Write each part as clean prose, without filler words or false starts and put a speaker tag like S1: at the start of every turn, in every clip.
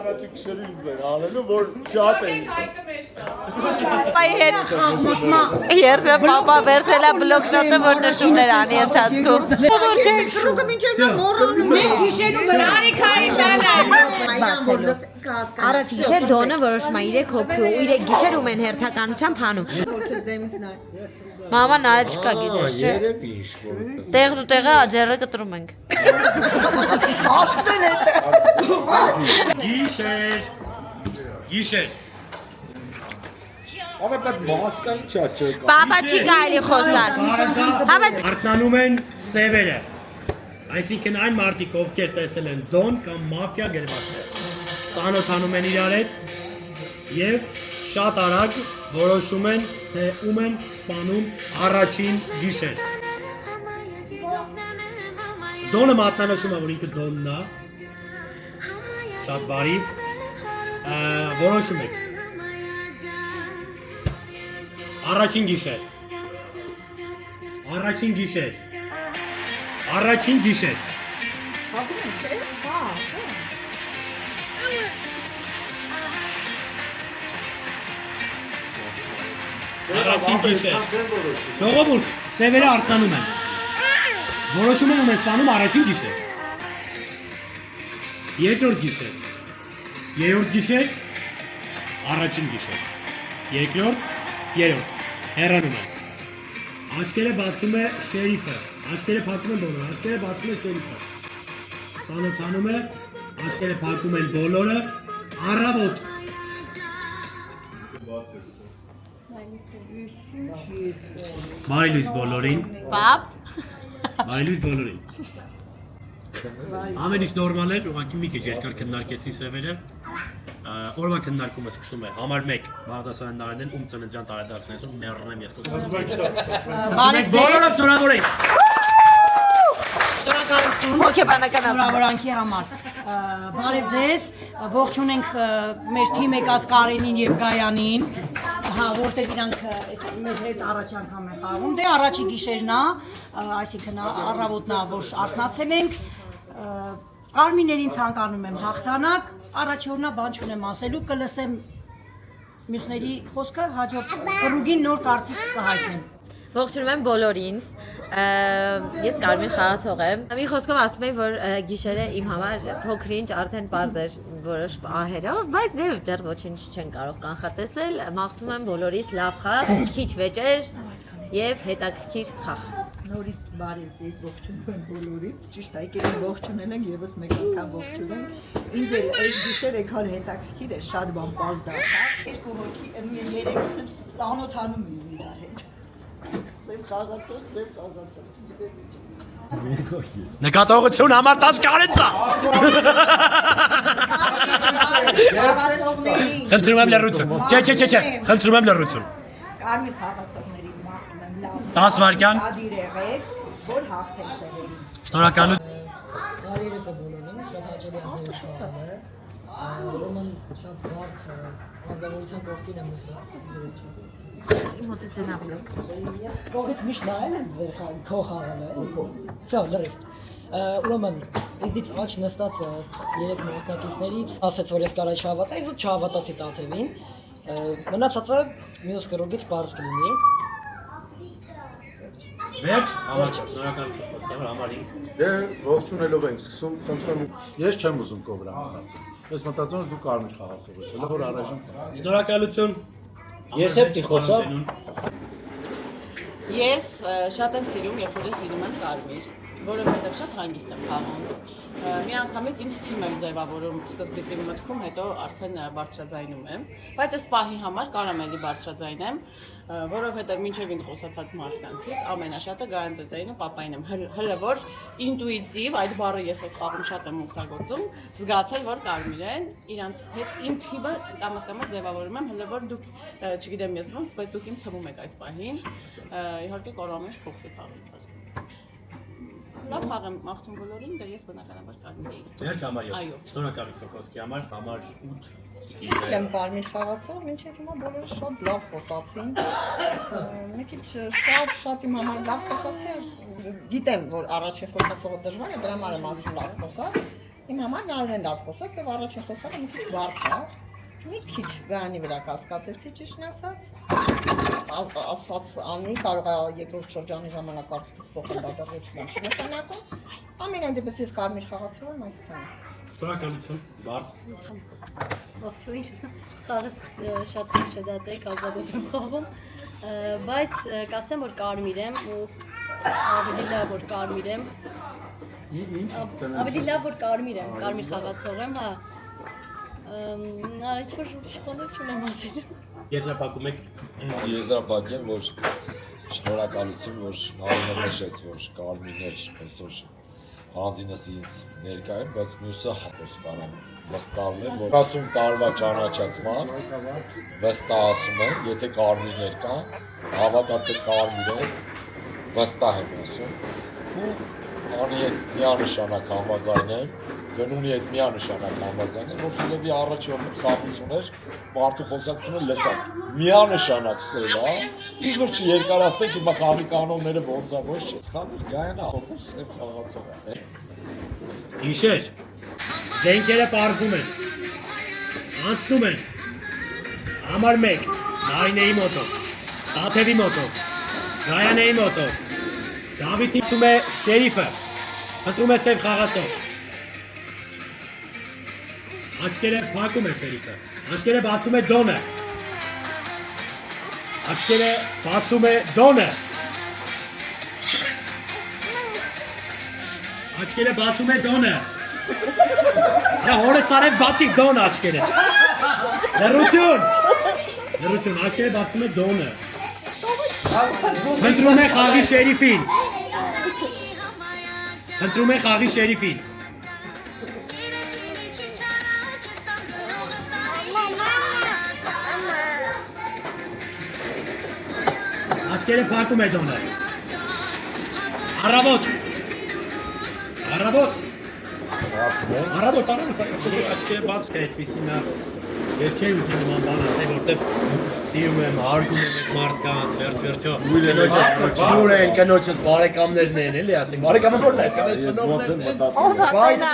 S1: առաջի քշերին ձեր անելու որ շատ է։
S2: Այ հետ երբ պապա վերցելա բլոկնոտը որ նշումներ անի ընթացքում։
S3: Որ չէ, քրուկը մինչև մոռանում է հիշելու վրա։ Արիքային տանը։
S2: Առաջ գիշեր դոնը որոշում է 3 հոգու ու 3 գիշեր ում են հերթականությամբ հանում։ Մաման այլ չկա գիտես չէ։ Տեղն ու տեղը աջերը կտրում ենք։
S4: Աշկն էլ է։
S5: Գիշեր։
S1: Ավետ մասկային չաչը։
S2: Պապա չի կարելի խոսալ։
S5: Արտնանում են սևերը։ Այսինքն այն մարդիկ, ովքեր տեսել են դոն կամ մաֆիա գրվածքը։ Ծանոթանում են իրար հետ եւ շատ արագ որոշում են թե ում են սպանում առաջին գիշեր։ Դոնը մատնանշում է որ ինքը դոնն է։ Շատ բարի։ Որոշում եք։ Առաջին գիշեր։ Առաջին գիշեր։ Առաջին գիշեր։ Առաջին գիշեր։ Ժողովուրդ, սևերը արթնանում են։ Որոշում են ում են սպանում առաջին գիշեր։ Երկրորդ գիշեր։ Երրորդ գիշեր։ Առաջին գիշեր։ Երկրորդ, երրորդ։ Հեռանում են։ Աչքերը բացում է շերիֆը։ Աչքերը փակում են բոլորը։ Աչքերը բացում է շերիֆը։ Ծանոթանում է։ Աչքերը փակում են բոլորը։ Առավոտ։ Բարի լույս բոլորին։
S2: Պապ։
S5: Բարի լույս բոլորին։ Ամեն ինչ նորմալ էր, ուղղակի մի քիչ երկար քննարկեցի սևերը։ Օրվա քննարկումը սկսում է համար 1 Բաղդասարյան Նարինեն ում ծննդյան տարեդարձն ես մեռնեմ ես կոչվում։
S3: Բարև ձեզ։
S5: Բոլորը շնորհավորենք։
S2: Հոգեբանական
S3: Շնորհավորանքի համար։ Բարև ձեզ։ Ողջունենք մեր թիմ եկած Կարենին եւ Գայանին։ Հա, որտեղ իրանք մեր հետ առաջ անգամ են խաղում։ Դե առաջի գիշերն է, այսինքն առավոտն է, որ արթնացել ենք։ Կարմիներին ցանկանում եմ հաղթանակ, առաջորդնա բան չունեմ ասելու, կլսեմ մյուսների խոսքը, հաջորդ կռուգին նոր կարծիք կհայտնեմ։
S2: Ողջունում եմ բոլորին։ Ես Կարմիր խաղացող եմ։ Մի խոսքով ասում եմ, որ գիշերը իմ համար փոքրինչ արդեն պարզ էր որոշ ահերով, բայց դեռ ոչինչ չեն կարող կանխատեսել։ Մաղթում եմ բոլորիս լավ խաղ, քիչ վեճեր եւ հետաքրքիր խաղ։
S4: Նորից բարև ձեզ, ողջունում եմ բոլորին, ճիշտ է, եկել ողջունել ենք եւս մեկ անգամ ողջունենք։ Ինձ էլ այս գիշեր եկալ հետաքրքիր է, շատ բան պարզ դարձավ։ Երկու հոգի, երեքս ծանոթանում են իրար հետ։ Սև խաղացող, գիտեք ինչ։
S5: Նկատողություն համար 10 կարենցա։
S4: Խաղացողներին։
S5: Խնդրում եմ լռություն։ Չէ, խնդրում եմ լռություն։
S4: Կարմիր խաղացողներին մաղթում եմ լավ։
S5: 10 վայրկյան։
S4: Շատ եղեք, որ հաղթեք սերերին։
S5: Շնորհակալություն։
S6: Բարև բոլորին, շատ հաճելի է ձեզ սաղամը, ուրեմն շատ բարդ ազդավորության կողքին եմ նստած,
S2: Իմ մոտս են ավլոք։
S6: կողից միշտ նայել եմ ձեր քո խաղանը, սա լրիվ, ուրեմն իզդից աչ նստած 3 մասնակիցներից ասեց, որ ես կարա չհավատայի, ու չհավատացի Տաթևին, մնացածը մյուս կրուգից պարզ կլինի։
S5: Վերջ, համար շնորհակալություն խոսքի համար, համար 5։
S1: Դե ողջունելով ենք սկսում, խնդրում ես չեմ ուզում կովրա մտածել։ Ես մտածում եմ դու Կարմիր խաղացող ես, հələ որ առայժմ։
S5: Շնորհակալություն։
S6: Ես եմ տիխոսով։
S7: Ես շատ եմ սիրում, երբ որ ես լինում եմ Կարմիր, որովհետև շատ հանգիստ եմ խաղում։ Մի անգամից ինձ թիմ եմ ձևավորում սկզբից իմ մտքում, հետո արդեն բարձրաձայնում եմ, բայց այս պահի համար կարամ էլի բարձրաձայնեմ, որովհետև մինչև ինձ խոսացած մարդկանցից ամենաշատը Գայանտետային ու պապային եմ, հələ որ ինտուիտիվ, այդ բառը ես այս խաղում շատ եմ օգտագործում, զգացել, որ Կարմիր են, իրանց հետ իմ թիմը կամաց ձևավորում եմ, հələ որ դուք, չգիտեմ ես ոնց, բայց դուք իմ թվում եք այս պահին, իհարկե կարող եմ փոխվի խաղի ընթացքում։ Լավ խաղ եմ մաղթում բոլորին, դե ես բնականաբար Կարմիր էի։
S5: Վերջ համար 7։ Շնորհակալություն խոսքի համար, համար 8։
S4: Եմ Կարմիր խաղացող, մինչև հիմա բոլորը շատ լավ խոսացին։ Մի քիչ շատ իմ համար լավ խոսած թե գիտեմ, որ առաջին խոսացողը դժվար է, դրա համար եմ ասում լավ խոսած, Իմ համար նարեն լավ խոսակ, եւ առաջին խոսակը մի քիչ բարդ է։ Մի քիչ վրանի վրա կասկածեցի ճիշտն ասած։ Ասած անի կարող է երկրորդ շրջանի ժամանակ արցքից փոխել դատավորության շնորհակալություն։ Ամենայն դեպս ես կարմիր խաղացել եմ այսքան։
S5: Շնորհակալություն, Բարդ։
S8: Ողջույն, խաղս շատ քիչ չդատեի, ազատում եմ խաղում, բայց կասեմ, որ կարմիր եմ ու ավելի լավ, որ կարմիր եմ, ավելի լավ, որ կարմիր եմ, կարմիր խաղացող եմ, հա, ինչ-որ շպոլը չունեմ ասել։
S5: Եզրափակում եք։
S9: Եզրափակեմ, որ շնորհակալություն, որ Նարինը նշեց, որ կարմիրներ այսօր հանձինս ինձ ներկա են, բայց մյուսը հապոս կարամ վստահել եմ, որ 40 տարվա ճանաչացման վստահ ասում եմ, եթե կարմիրներ կան, հավատացեք կարմիր է, վստահ եմ ասում, ու անի հետ միանշանակ համաձայն եմ, գնունի հետ միանշանակ համաձայն եմ, որ ժելևի առաջի օրն խաղություններ մարդու խոսակցությունը լսակ, միանշանակ սել է, իզուր չերկարացնեք հիմա խաղի կանոնները ոնց է, ոչ չէ, խաղիր գայանա, հոկուս սև խաղացող է։
S5: Գիշեր, ձենքերը պարզում են, անցնում են, համար մեկ, Նարինեի մոտով, Տաթևի մոտով, Գայանեի մոտով, Դավիթ իցում է շերիֆը, ընտրում է սև խաղացող, աչքերը փակում է շերիֆը, աչքերը բացում է դոնը, աչքերը բացում է դոնը, աչքերը բացում է դոնը, հորը սարև բացիկ դոնը աչքերը, լրություն, աչքերը բացում է դոնը, ընտրում է խաղի շերիֆին, ընտրում է խաղի շերիֆին, աչքերը փակում է դոնը, առավոտ, աչքերը բաց է, այդպիսի նա, ես չէի ուզի նման բան ասել, որտև սիրում եմ, հարգում եմ այդ մարդկանց, վերջո, ջուր են, կնոջս բարեկամներն են, էլի ասենք, բարեկամը որն է, ասկացել ծնողներն են, բայց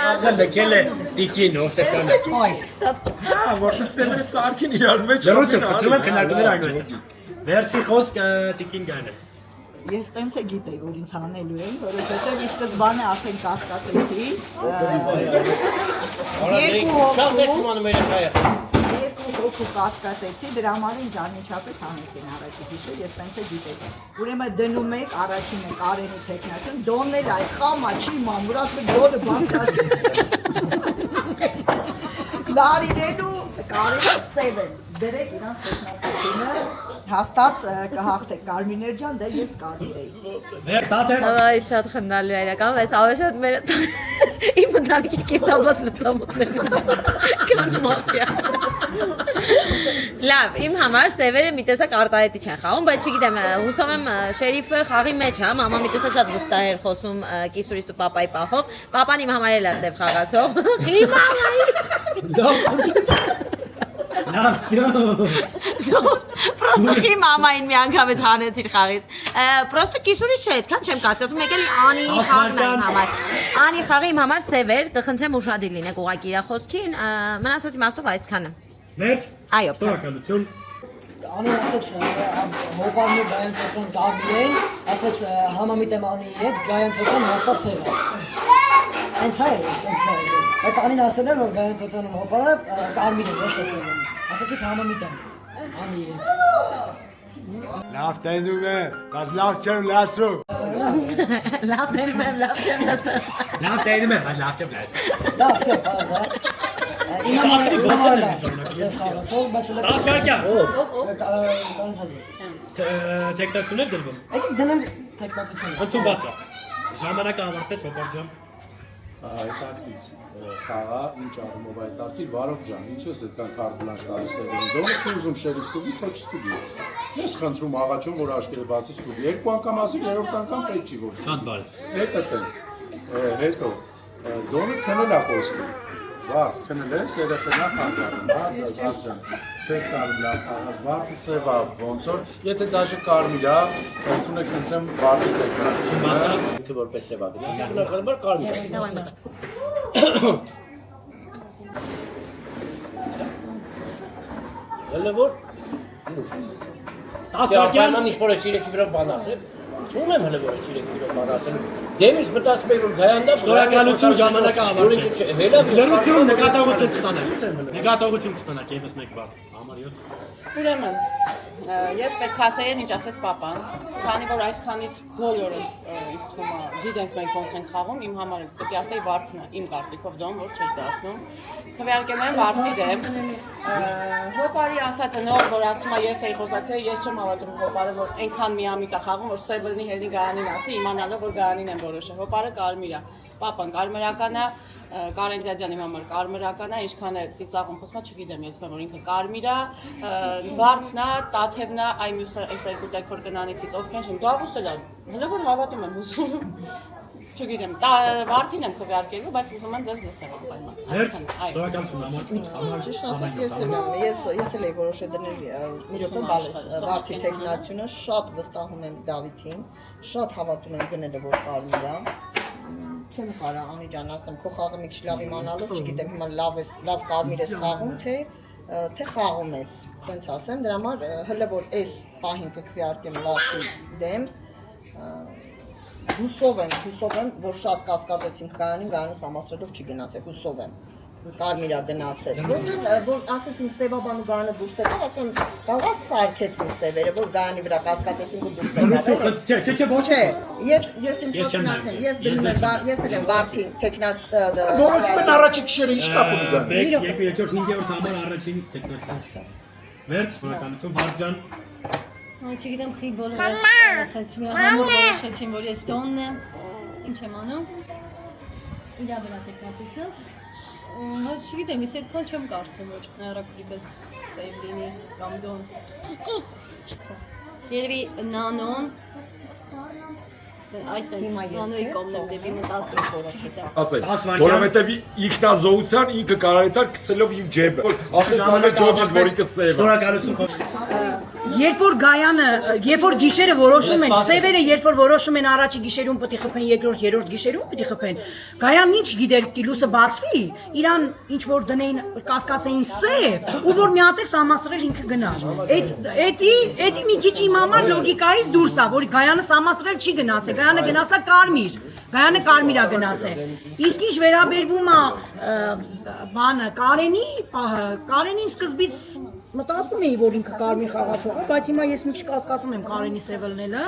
S5: աղել լկել է տիկին, հոսեկանը, որտև սևերը սարքին իրար մեջ, լրություն, կտրում եմ կնարկներ այնուհետև, վերջի խոսք տիկին գան է։
S4: Ես տենց է գիտեի, որ ինձ հանելու էին, որովհետև ի սկզբանե արդեն կասկածեցի, երկու հոգու կասկածեցի, դրա համար ինձ անմիջապես հանեցին առաջի գիշեր, ես տենց է գիտեի։ Ուրեմն դնում եք, առաջինը Կարենի թեկնածուն, դոնն էլ այդ խամա չի ման, որ ասում դոնը բացար։ Նարինեն ու Կարենը սև են, դրեք իրանց թեկնածությունը, հաստատ կհաղթեք Կարմիրներ ջան, դե ես կարմիր էի։
S2: Այ շատ խնդալու է իրական, բայց ավելի շատ մեր իմ ընտանիքի կեսաբաց լուսամուտներն կան մաֆիա։ Լավ, իմ համար սևերը մի տեսակ արտահայտիչ են խաղում, բայց չգիտեմ, հուսով եմ շերիֆը խաղի մեջ է, մաման մի տեսակ շատ վստահ էր խոսում կիսուրիս ու պապայի պահով, պապան իմ համար էլ է սև խաղացող։ Պրոստը խի մամային մի անգամից հանեցիր խաղից, պրոստը կիսուրիս չէ, այդքան չեմ կասկածում, մեկ էլ Անի խաղն է իմ համար, Անի խաղը իմ համար սև էր, կխնդրեմ ուշադիր լինեք ուղղակի իրա խոսքին, մնացած իմաստով այսքանը։
S5: Վերջ,
S2: Այո,
S5: շնորհակալություն։
S6: Անի ասաց հոպարնի գայանցության կարմիր են, ասաց համամիտ եմ Անի հետ, գայանցության հաստատ սև է։ Հենց հայ է, բայց Անին ասել էր, որ գայանցության հոպարը կարմիր է, ոչ թե սև է։ Ասացիք համամիտ եմ Անի հետ։
S10: Լավ տենում է, բայց լավ չեմ լասում։
S2: Լավ տենում եմ, լավ չեմ լսում։
S5: Լավ տենում եմ, բայց լավ չեմ լսում։
S6: Լավ, սև, բազա։ Իմ համար սև խաղացող, բայց
S5: Ասվարկյան։
S6: կարենցածի։
S5: Տեքնացուն է դրվում։
S6: Եկեք դնեմ տեքնատությունը։
S5: Ընդունված է։ Ժամանակը ավարտեց հոպար ջան։
S1: Այդտակի խաղա, ինչ առումով այդտակի, Վարող ջան, ինչ ես այդքան կարբլանշ տալիս տեղին, դոնը չի ուզում շերի ստուգի, թոք ստուգի։ Ես խնդրում աղաչում, որ աշկերը բացի ստուգի, երկու անգամ ասի, երրորդ անգամ պետք չի որ։
S5: Շատ բարի։
S1: Հետը տենց, հետո, դոնը քնել է խոսքի, վարդ, քնել ես, երեխենա խանգարում, վարդ ջան, չես կարում լավ խաղաս, վարդը սև է, ոնց որ, եթե դաժը կարմիր է, ընդուն եք ընտրեմ վարդի տեքնատությունը։
S5: Ինքը որպես սև է դրել։ Կարմիր։
S11: Հələ որ
S5: Ասակյան
S11: ինչ որ է 3 կիլո բան ասել։ Չունեմ հələ որ 3 կիլո բան ասել։ Դեմից մտածում եմ որ գայանდა
S5: շնորհակալություն ժամանակը ավարտեց։
S11: Հելա
S5: Լրություն նկատողություն կստանաք։ Նկատողություն կստանաք եւս մեկ բառ։ Համար 7։
S7: Ուրեմն ես պետք է ասեի ինչ ասեց papan, քանի որ այսքանից բոլորս ինձ թվում է գիտենք մենք ոնց ենք խաղում, իմ համար պետք է ասեի Վարդն է, իմ կարծիքով դոն որ չէր դառնում։ Քվեարկեմ եմ Վարդի դեմ։ Հոպարի ասածը նոր որ ասում է ես էի խոսացել, ես չեմ հավատում Հոպարը որ այնքան միամիտ է խաղում որ Սևլինի հելնի Գայանին ասի, իմանալով որ Գայանին են որոշել։ Հոպարը կարմիր է։ Papan կարմրական է, Կարեն Ձյադյանի համար կարմրական է, ինչքան է ծիծաղում խոսում, չգիտեմ, ես որ ինքը կարմիր է, Վարդն է, Տաթևն է, այ մյուսը այս երկու տեքոր կնանիքից ովքեր չեմ, Դավուս էլ է, հələ որ հավատում եմ ուզում, չգիտեմ, Վարդին եմ քվեարկելու, բայց ուզում եմ ձեզ լսել անպայման։
S5: Հերթ, շնորհակալություն համար 8 համար։
S4: Ճիշտ ասած ես էլ եի որոշել դնել մի րոպե բալես Վարդի տեխնացիոնը շատ վստահում եմ Դավիթին, շատ հավատում եմ գնելը որ կարմիր է։ Չեմ կարող Անիջան ասեմ, քո խաղը մի քիչ լավ իմանալով, չգիտեմ հիմա լավ կարմիր ես խաղում, թե խաղում ես, սենց ասեմ, դրա համար հələ որ այս պահին կքվեարկեմ Վարդի դեմ, հուսով եմ, որ շատ կասկածեցինք Գայանին, Գայանը սամասրելով չի գնացել, հուսով եմ, կարմիրա գնացել, որ ասեցինք Սևաբան ու Գայանը դուրս եկավ, ասում կարող է սարքեցին Սևերը, որ Գայանի վրա կասկածեցինք ու դուրս եկավ, ես իմ խոսքն ասեմ, ես դնում եմ Վարդի տեխնացիոն
S1: Որոշում են առաջի գիշերը ինչ կապ ունի դա։
S5: 1, 2, 3, 4, 5-րդ համար առաջին տեխնացիան։ Վերջ, շնորհակալություն Վարդյան։
S8: Չգիտեմ խի բոլորը ասած մի համոր որոշեցին որ ես դոնն եմ, ինչ եմ անում։ Իրա վրա տեխնացիություն։ Բայց չգիտեմ, ես այդքան չեմ կարծում որ հեռակրի պես սև լինի կամ դոն։ Երևի նանոն այստեղ նանոյի կողմն եմ դեպի մտածում, չգիտեմ։
S9: Որովհետև ինքնազոհության ինքը կարող է տալ գցելով իմ ջեբը։ Ապա ցաներ ջոկինգ որ ինքը սև է։
S5: Շնորհակալություն։
S3: Երբ որ Գայանը, երբ որ գիշերը որոշում են, Սևերը երբ որ որոշում են առաջի գիշերում պետք է խփեն, երկրորդ, երրորդ գիշերում պետք է խփեն։ Գայանն ինչ գիտեր, տիլուսը բացվի, իրան ինչ որ դնեին, կասկածեին Սև, ու որ մի հատ է սամասրել ինքը գնար։ Էդի մի քիչ իմ համար լոգիկայից դուրս է, որ Գայանը սամասրել չի գնացել, Գայանը գնացել է կարմիր։ Գայանը կարմիր է գնացել։ Իսկ ինչ վերաբերվում է բանը Կարենին սկզբից մտածում էի, որ ինքը կարմիր խաղացող է, բայց հիմա ես մի քիչ կասկածում եմ Կարենի սևելնելը։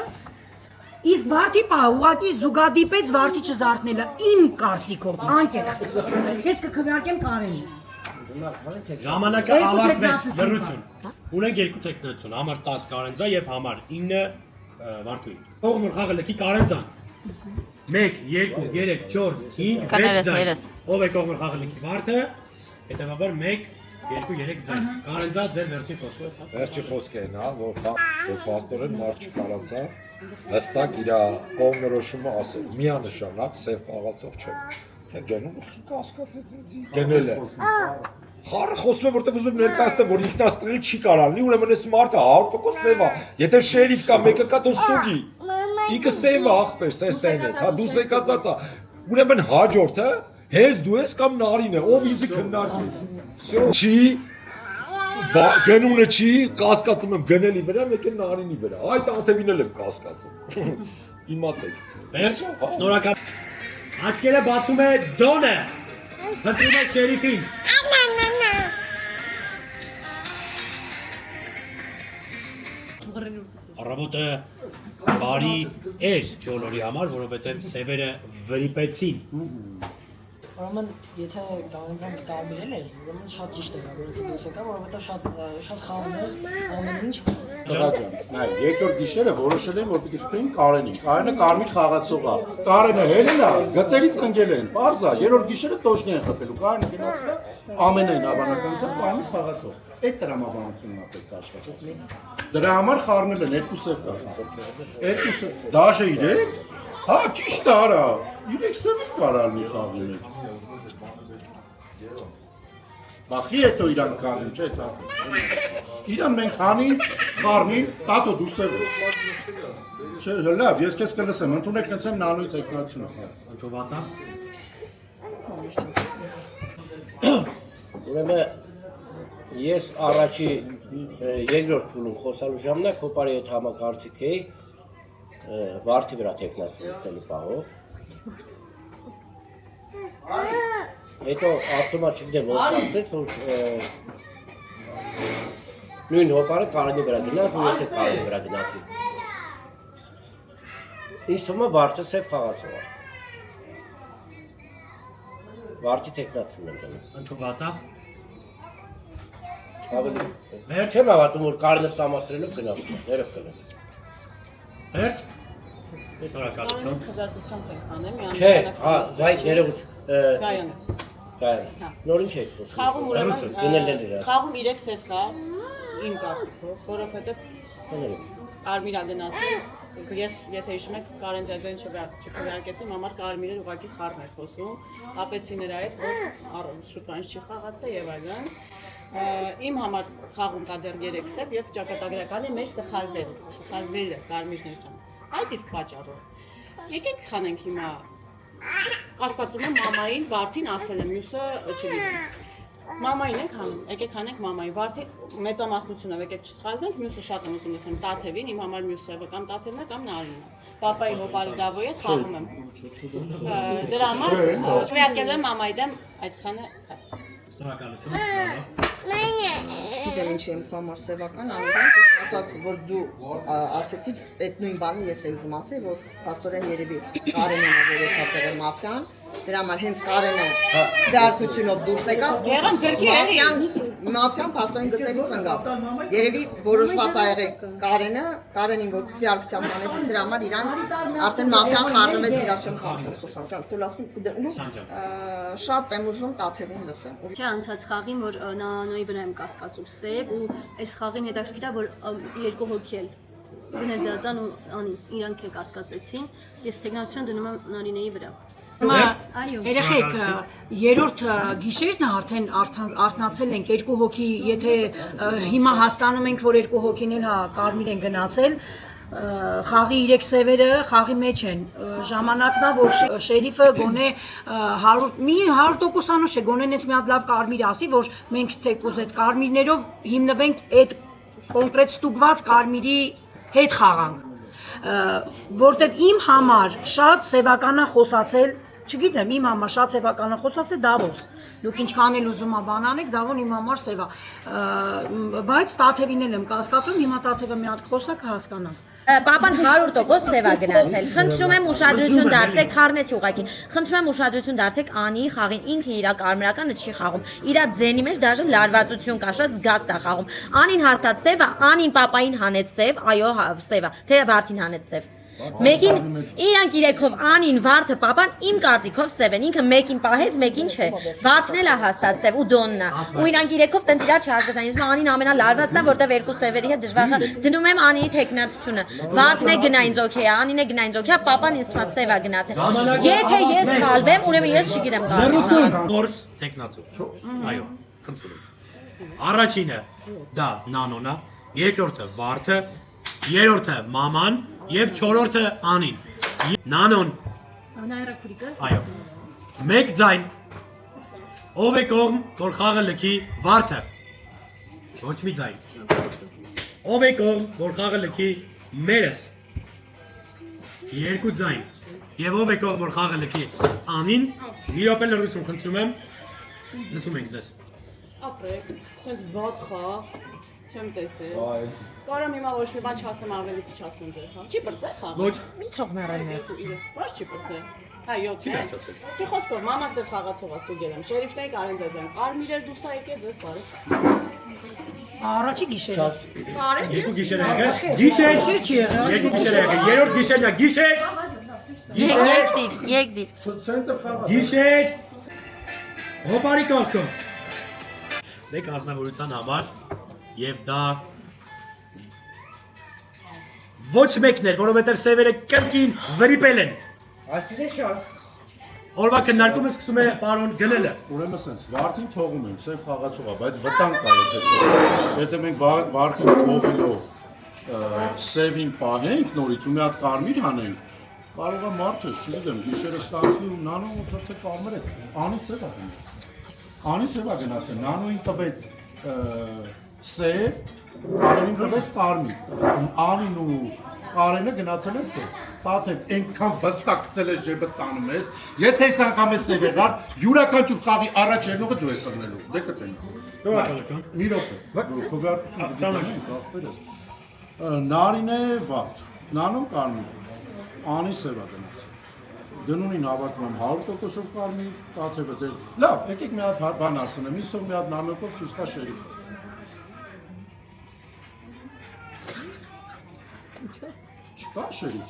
S3: Իսկ Վարդի պահը ուղղակի զուգադիպեց Վարդի չզարթնելը իմ կարծիքով, անկեղծ։ Ես կքվեարկեմ Կարենին։
S5: Ժամանակը ավարտվեց, լրություն։ Ունենք երկու տեխնացիոն, համար 10 Կարենձա եւ համար 9 Վարդուի։ Կողմը խաղը լքի Կարենձան։ 1, 2, 3, 4, 5, 6 ձայն։ Ով է կողմը խաղը լքի Վարդը, հետեւաբար 1 2 3 ձայն։ Կարենձա ձեր վերջին խոսքը։
S9: Վերջի խոսքը այն է, որ պաստորեն մարդ չկարացա հստակ իր կողմնորոշումը ասել։ Միանշանակ սև խաղացող չէ։ Թե գնում խի կասկածեց ինձ։ Գնել է։ Խառը խոսում է որտեղ ուզում ներկայացնել որ ինքնաստրել չի կարալնի, ուրեմն այս մարդը 100% սև է։ Եթե շերիֆ կա, մեկը կա դոստուգի։ Ինքը սև է ախպեր, սես տենեց, հա դու զեկածածա։ Ուրեմն հաջորդը հենց դու ես կամ նարին է, ով ինձ քննարկեց։ Всё, չի գնունը չի, կասկածում եմ գնելի վրա, մեկ է նարինի վրա։ Այդ աթևին էլ եմ կասկածում։ Իմացեք։
S5: Շնորհակալ։ Աչքերը բացում է Դոնը։ Խնդրում եք շերիֆին։ Առավոտը բարի էր բոլորի համար, որովհետև սևերը վրիպեցին։
S6: Ուրեմն եթե Գայանցան կարմիրել էր, ուրեմն շատ ճիշտ է որ դուրս եկա, որովհետև շատ խաղում էր ամեն ինչ։
S1: Տղաջան, նայ, երկրորդ գիշերը որոշել են որ պիտի խփեին Կարենին։ Կարենը կարմիր խաղացող է։ Կարենը հելել է, գծերից ընկել են։ Պարզ է, երրորդ գիշերը տոշնի են խփելու։ Կարենը գնացել է ամենայն հավանականությամբ կարմիր խաղացող։ Այդ տրամաբանությունն է պետք աշխատել։ Դրա համար խառնել են երկու սև կա։ Երկուսը դաժե իրեք։ Հա, ճիշտ է, արա։ Իրեք սև կարալ մի խաղի մեջ։ Բախի հետո իրան կանեն, չէ՞ դա։ Իրան մենք հանի, խառնի, տատո դու սև ես։ Չէ, լավ, ես քեզ կլսեմ, ընդունեք լցեմ նանոյի տեխնացիոնը։
S5: Ընդունվածա։
S11: Ուրեմն Ես առաջի երկրորդ փուլում խոսալու ժամանակ հոպարի հետ համակարծիք էի վարդի վրա տեխնացու ուտելու պահով։ Հետո ավտոմատ չգիտեմ ոնց ասեց, որ նույն հոպարը կարանի վրա գնաց ու ես էլ կարանի վրա գնացի։ Ինձ թվում է վարդը սև խաղացող է։ Վարդի տեխնացուն եմ դնում։
S5: Ընդունված է։
S11: Մեր չեմ հավատում, որ կարնը սամասրելով գնացում է, ներով կնեմ։
S5: Հերթ։ Շնորհակալություն։
S7: Խրատությամբ ենք անում,
S11: Չէ, վայ, ներողություն։
S7: Գայան։
S11: Գայան։ Նոր ինչ եք խոսում։
S7: Խաղում ուրեմն
S11: գնել են իրար։
S7: խաղում 3 սև կա իմ կարծիքով, որովհետև Կարմիրա գնացի, ես եթե հիշում եք Կարեն Ձեզեն չքվեարկեցի, համար Կարմիրը ուղղակի խառն էր խոսում, հապեցի նրա հետ, որ շուտանից չի խաղացել եւ այլն։ Իմ համար խաղում կա դեռ 3 սև եւ ճակատագրականը մեր սխալվելը Կարմիրներ ջան։ Այդ իսկ պատճառով։ Եկեք խանենք հիմա կասկածում եմ մամային, Վարդին ասել եմ, մյուսը չգիտեմ։ Մամային ենք հանում, եկեք հանենք մամային, Վարդի մեծամասնությունը եկեք չսխալվենք, մյուսը շատ եմ ուզում ասեմ Տաթևին, իմ համար մյուս սևը կամ Տաթևն է կամ Նարինն է։ Պապայի հոպարի դավոյի հետ խաղում եմ։ Դրա համար քվեարկել եմ մամայի դեմ այդքանը ասա։
S5: Շնորհակալություն։
S4: Չգիտեմ ինչի եմ քո համար սևական, անձամբ ասաց, որ դու ասեցիր այդ նույն բանը ես էլ ուզում ասեի, որ փաստորեն երևի Կարենն է որոշած եղել մաֆիան, դրա համար հենց Կարենը դարբությունով դուրս եկավ, մաֆիան փաստորեն գծերից ընկավ։ Երևի որոշված ա եղել Կարենին, որ քվեարկությամբ անեցին, դրա համար իրան արդեն մաֆիան խառնվեց իրար չեմ խաղացել, շատ եմ ուզում Տաթևին լսեմ։
S8: Չէ, անցած խաղին, որ Նանոյի վրա եմ կասկածում սև ու այս խաղին հետաքրքիր է, որ երկու հոգի էլ գնել ձածան ու անի իրանք էլ կասկածեցին։ Ես տեխնացիոն դնում եմ Նարինեի վրա։
S3: Այո։ Երեխեք, երրորդ գիշերն արդեն արթնացել ենք, երկու հոգի, եթե հիմա հասկանում ենք, որ երկու հոգին էլ հա Կարմիր են գնացել, խաղի 3 սևերը խաղի մեջ են, ժամանակն է, որ շերիֆը գոնե 100% անուշ է, գոնե նենց մի հատ լավ Կարմիր ասի, որ մենք թեկուզ այդ Կարմիրներով հիմնվենք այդ կոնկրետ ստուգված Կարմիրի հետ խաղանք, որտեղ իմ համար շատ սևականա խոսացել, չգիտեմ, իմ համար շատ սևականա խոսացել Դավոս, դուք ինչքան էլ ուզում ա բան անեք, Դավոն իմ համար սև է, բայց Տաթևին էլ եմ կասկածում, հիմա Տաթևը մի հատ խոսա կհասկանամ։
S2: Պապան 100% սև է գնացել։ Խնդրում եմ ուշադրություն դարձեք, խառնեցի ուղղակի։ Խնդրում եմ ուշադրություն դարձեք Անի խաղին, ինքը իր կարմրականը չի խաղում։ Իր ձենի մեջ դաժե լարվածություն կա, շատ զգաստ է խաղում։ Անին հաստատ սև է, Անին պապային հանեց սև, այո, սև է, թե Վարդին հանեց սև։ Մեկին իրանք իրեքով Անին, Վարդը, պապան իմ կարծիքով սև են, ինքը մեկին պահեց, մեկին չէ։ Վարդն էլ է հաստատ սև ու Դոնն է։ Ու իրանք իրեքով տենց իրար չհասկացան։ Ես Անին ամենալարվածն է, որտեղ երկու սևերի հետ դժվար է։ Դնում եմ Անիի տեխնացությունը։ Վարդն է գնային ձոքի է, Անին է գնային ձոքի է, պապան ինձ թվում է սև է գնացել։ Եթե ես խալվեմ, ուրեմն ես չգիտեմ կարող։
S5: Լրություն, նորս տեխնացու։ Այո, խնդրում եմ։ Առաջինը դա Նանոնա, երկրորդը Վարդը, երրորդը Մաման եւ չորրորդը Անին։ Նանոն։
S8: Նայրակուրիկը։
S5: Այո։ Մեկ ձայն։ Ով է կողմ, որ խաղը լքի Վարդը։ Ոչ մի ձայն։ Ով է կողմ, որ խաղը լքի մերս։ Երկու ձայն։ Եվ ով է կողմ, որ խաղը լքի Անին։ Մի րոպե լրություն խնդրում եմ։ Լսում ենք ձեզ։
S7: Ապրեք, ցենց ված խաղ, չեմ տեսել։ Կարամ հիմա ոչ մի բան չասեմ, ավելի քիչ ասեմ ձեր խաղ։ Չի բրծե խաղը։
S5: Ոչ։
S2: Մի թող մեռան։
S7: Ոչ չի բրծե։ Հա 7 է։ Չի խոսքով, մամաս էլ խաղացող է ստուգել եմ։ Շերիֆների Կարեն Ձեզեն։ Կարմիրեր դուսա եկեք ձեզ բարի։
S3: Առաջի գիշերը։
S7: Կարեն։
S5: Երկու գիշեր է եղել։ Գիշեր չի եղել։ Երկու գիշեր է եղել։ Երրորդ գիշերն է գիշեր։
S2: Եկդիր։
S1: Ցենտրը խաղա։
S5: Գիշեր։ Հոպարի կողքով։ Դեք ազնվորության համար եւ դա ոչ մեկն էր, որովհետեւ սևերը կրկին վրիպել են։
S11: Այսինքն շատ։
S5: Օրվա քննարկումը սկսում է պարոն գնելը։
S1: Ուրեմն sense Վարդին թողում եմ, սև խաղացող է, բայց վտանգ կա եթե թողում։ Եթե մենք Վարդին թողելով սևին պահենք նորից ու մի հատ կարմիր հանենք, կարող է մարդը, չգիտեմ, գիշերը ստացվի ու Նանոն ոնց թե կարմիր է, Անի սև է գնաց։ Անի սևա գնացել, նանոին տվեց սև, Կարենին տվեց կարմիր, Անին ու Կարենը գնացել են սև, Տաթև ենքան վստակցել ես ջեբը տանում ես, եթե ես անգամ ես սև եղար, յուրաքանչյուր խաղի առաջ երնողը դու ես ըրնելու, դե կտենի։ Մի րոպե, քովյարկությունը Նարինե վատ, նանոն կարմիր, Անի սևա գնացել, դնունին հավաքում եմ 100%-ով կարմիր, Տաթևը դեր, լավ, եկեք մի հատ բան հարցնեմ, ինձ թող մի հատ նամակով ցույց տա շերիֆը։ Չկա շերիֆ։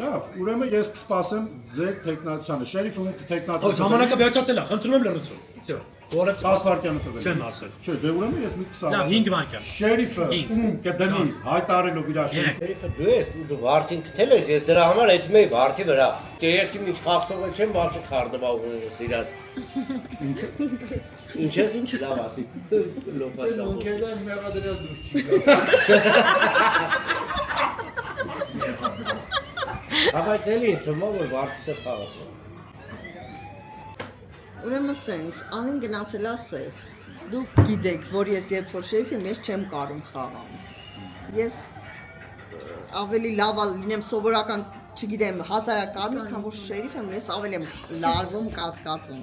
S1: Լավ, ուրեմն ես կսպասեմ ձեր տեխնացիանը, շերիֆը ում տեխնացիա։
S5: Ժամանակը վերջացել է, խնդրում եմ լրացու։ Всё։ Որը
S1: 10 վայրկյանը տվել։
S5: Չեմ ասել։
S1: Չէ, դե ուրեմն ես մի 20։
S5: Լավ, 5 վայրկյան։
S1: Շերիֆը ում կդնի հայտարարելով իր շերիֆը։
S11: Շերիֆը դու ես, դու վարդին գտել ես, ես դրա համար այդ մեի վարդի վրա։ Դե ես ինչ խաղցող չեմ, բացի խարդվաղ ունես իրար։ Ինչ ես ինչ լավ ասի։ Լոպասա։
S1: Ոնքեզան մեղադրյալ դուրս չի գա։
S11: Բայց էլի ինձ թվում է, որ վարդից է խաղացել։
S4: Ուրեմն սենց, Անին գնացել է սև։ Դուք գիտեք, որ ես երբ որ շերիֆի մեջ չեմ կարում խաղամ։ Ես ավելի լավ լինեմ սովորական, չգիտեմ, հասարակարմիր, քան որ շերիֆ եմ, ես ավելի եմ լարվում, կասկածում։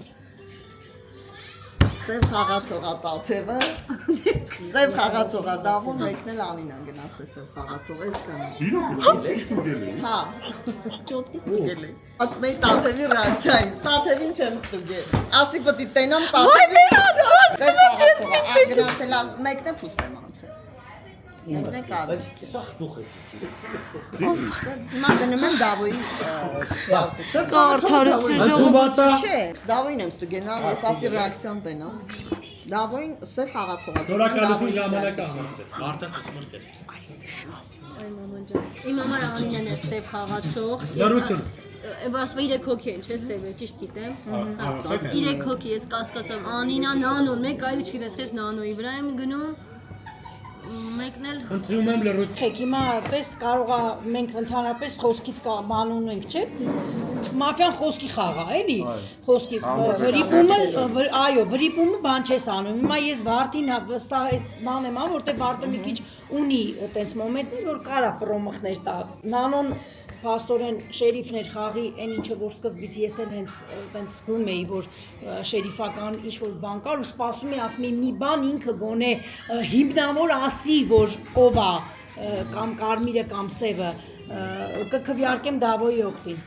S4: Սև խաղացողա Տաթևը, սև խաղացողա Դավոն, մեկն էլ Անին գնացել սև խաղացող, ես կանեմ։
S1: Իրոք ստուգել է։
S4: Հա, ճոտքի ստուգել է։ Ասում էի Տաթևի ռեակցիային, Տաթևին չեմ ստուգել։ Ասի պտի տենամ Տաթևի։ Գնացել մեկն է փուստ եմ անցել։ Մեկն է կարում։
S11: Սա խտուխ է։
S4: Հիմա դնում եմ Դավոյի
S2: Կարթարություն ժողովուրդ։
S4: Չէ, Դավոյին եմ ստուգել, ես ասի ռեակցիան տենամ։ Դավոյին սև խաղացող է։
S5: Նորակալություն ժամանակը համարվել։ Մարդը տեսնում ես։
S8: Այ մաման ջան։ Իմ համար Անինեն է սև խաղացող։
S5: Լրություն։
S8: Ասում 3 հոգի են, չէ՞, սև է, ճիշտ գիտեմ։ 3 հոգի ես կասկածում Անինա, Նանոն, մեկ այլ չգիտես, ես Նանոյի վրա եմ գնում։ Մեկն էլ
S5: Խնդրում եմ լրություն։
S3: Եք հիմա տես կարողա մենք ընդհանրապես խոսքից բան ունենք, չէ՞։ Մաֆիան խոսքի խաղ է, էլի։ Խոսքի վրիպումը, այո, վրիպումը բան չես անում։ Հիմա ես Վարդին վստահ բան եմ, որտեղ Վարդը մի քիչ ունի այտենց մոմենտներ, որ կարա պրոմոխներ տա։ Նանոն Փաստորեն շերիֆներ խաղի, այն ինչը որ սկզբից ես էլ հենց զգում էի, որ շերիֆական ինչ-որ բան կար ու սպասում էի, ասում էի մի բան ինքը գոնե հիմնավոր ասի, որ ով է կամ կարմիրը կամ սևը, կքվյարկեմ Դավոյի օգտին,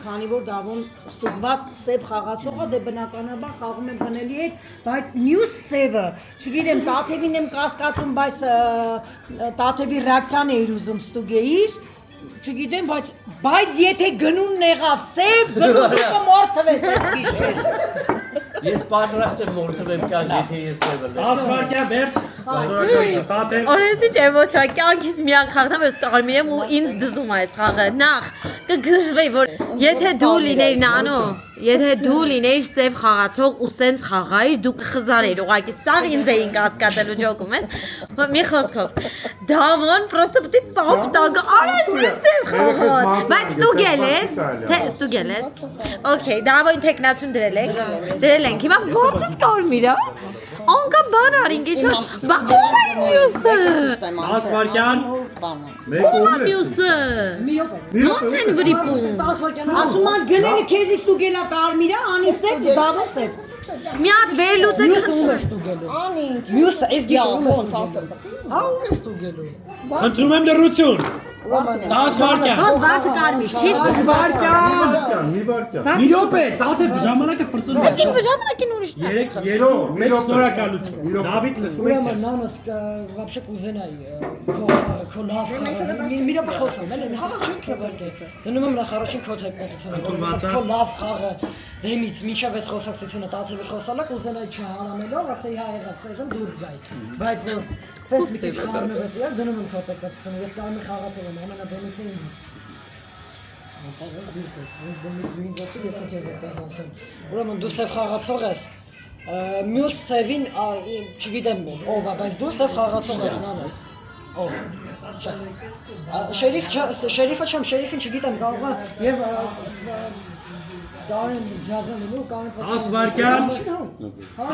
S3: քանի որ Դավոն ստուգված սև խաղացող է, դե բնականաբար խաղում եմ բնելի հետ, բայց մյուս սևը, չգիտեմ, Տաթևին եմ կասկածում, բայց Տաթևի ռեակցիան էիր ուզում ստուգեիր, չգիտեմ, բայց եթե գնունն եղավ սև, գնունը կմորթվես այս գիշեր։
S11: Ես պատրաստ եմ մորթվեմ կյանք, եթե ես սևը լեմ։
S5: 10 վայրկյան վերջ։ Նորակալություն։ Տաթև։
S2: Օրենսի չէ ոչ կյանքից միակ խաղն եմ, ես կարմիր եմ ու ինձ դզում է այս խաղը։ Նախ կգժվեի, որ եթե դու լինեիր Նանո, եթե դու լինեիր սև խաղացող ու սենց խաղայիր, դու կխզարեիր, ուղղակի սաղ ինձ էին կասկածելու ջոկում ես։ Մի խոսքով, Դավոն պրոստը պետք է ծափ տա, արած ես սև խաղալ, բայց ստուգել ես, թե ստուգել ես։ Okay, Դավոյին տեխնացիոն դրել ենք, հիմա ո՞րտից կարմիր է։ Անկա բան արինք, ինչ բան ով է մյուսը։
S5: 10 վայրկյան։
S1: Մեկ
S2: Ով է մյուսը։ Ո՞նց են վրիպում։
S3: 10 վայրկյան։ Ասում ան գնելը քեզի ստուգելա կարմիրը, անի սև, Դավոն սև։
S2: Մի հատ վերլուծեք։
S3: Մյուսը ում է ստուգելու։
S4: Անին։
S3: Մյուսը այս գիշեր ում է
S4: ոնց ասել։ Հա ում է ստուգելու։
S5: Խնդրում եմ լրություն։ 10 վայրկյան։
S2: Ոնց վարդը կարմիր, չի։
S5: 10 վայրկյան։
S1: մի վարքյան։
S5: Մի րոպե, Տաթև ժամանակը պրծնում է։
S2: Ինչ ժամանակին ուրիշ։
S5: 3 նորակալություն։ Դավիթ լսում եք։
S6: Ուրեմն նանոս вообще կուզենայի քո լավ խաղը։ Մի րոպե խոսում եմ, հա չի կվարկե։ Դնում եմ նախ առաջին քո տեխնիկությունը։ Քո լավ խաղը դեմից մինչև այս խոսակցությունը Տաթևի խոսալը կուզենայի չհանամելով, ասեի հա եղա, սեղան դուրս գայ։ Բայց որ սենց մի քիչ խառնվեց, իհարկե դնում եմ քո տեխնիկությունը։ Ես կարմիր խաղացել եմ, ամենաբենից ինձ։ Ուրեմն դու սև խաղացող ես, մյուս սևին, չգիտեմ ով է, բայց դու սև խաղացող ես նանես, ով, չէ, շերիֆը չեմ, շերիֆին չգիտեմ, կարող է և Դարեն ձախանելու կանց
S5: 10 վայրկյան,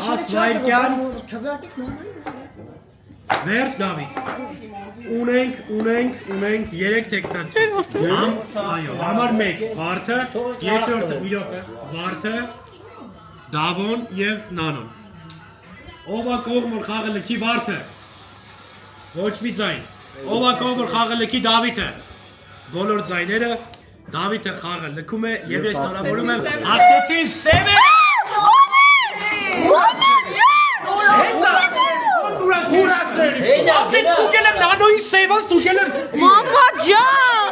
S5: 10 վայրկյան,
S4: Քվյարկիկ նամարի
S5: վերջ Դավիթ։ Ունենք 3 տեխնացի։ Այո, համար 1 Վարդը, երկրորդը մի րոպե, Վարդը, Դավոն եւ Նանոն։ Ով է կողմ որ խաղը լքի Վարդը։ Ոչ մի ձայն։ Ով է կողմ որ խաղը լքի Դավիթը։ Բոլոր ձայները Դավիթը խաղը լքում է եւ ես շնորհավորում եմ ակտեցին Սևերը։ Ասեն ստուգել եմ Նանոյի Սևան, ստուգել եմ
S2: Մամա ջան!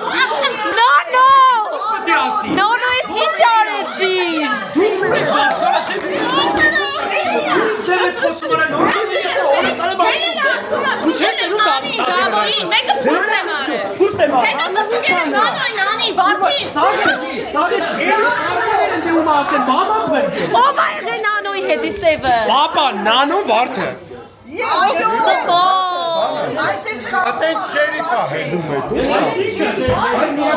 S2: Նանո! Նանոյի ինչ արեցին։ Ով է Նանոյի հետի սևը։
S5: Պապա, Նանո Վարդը։
S1: Atın şerifa hedum edum.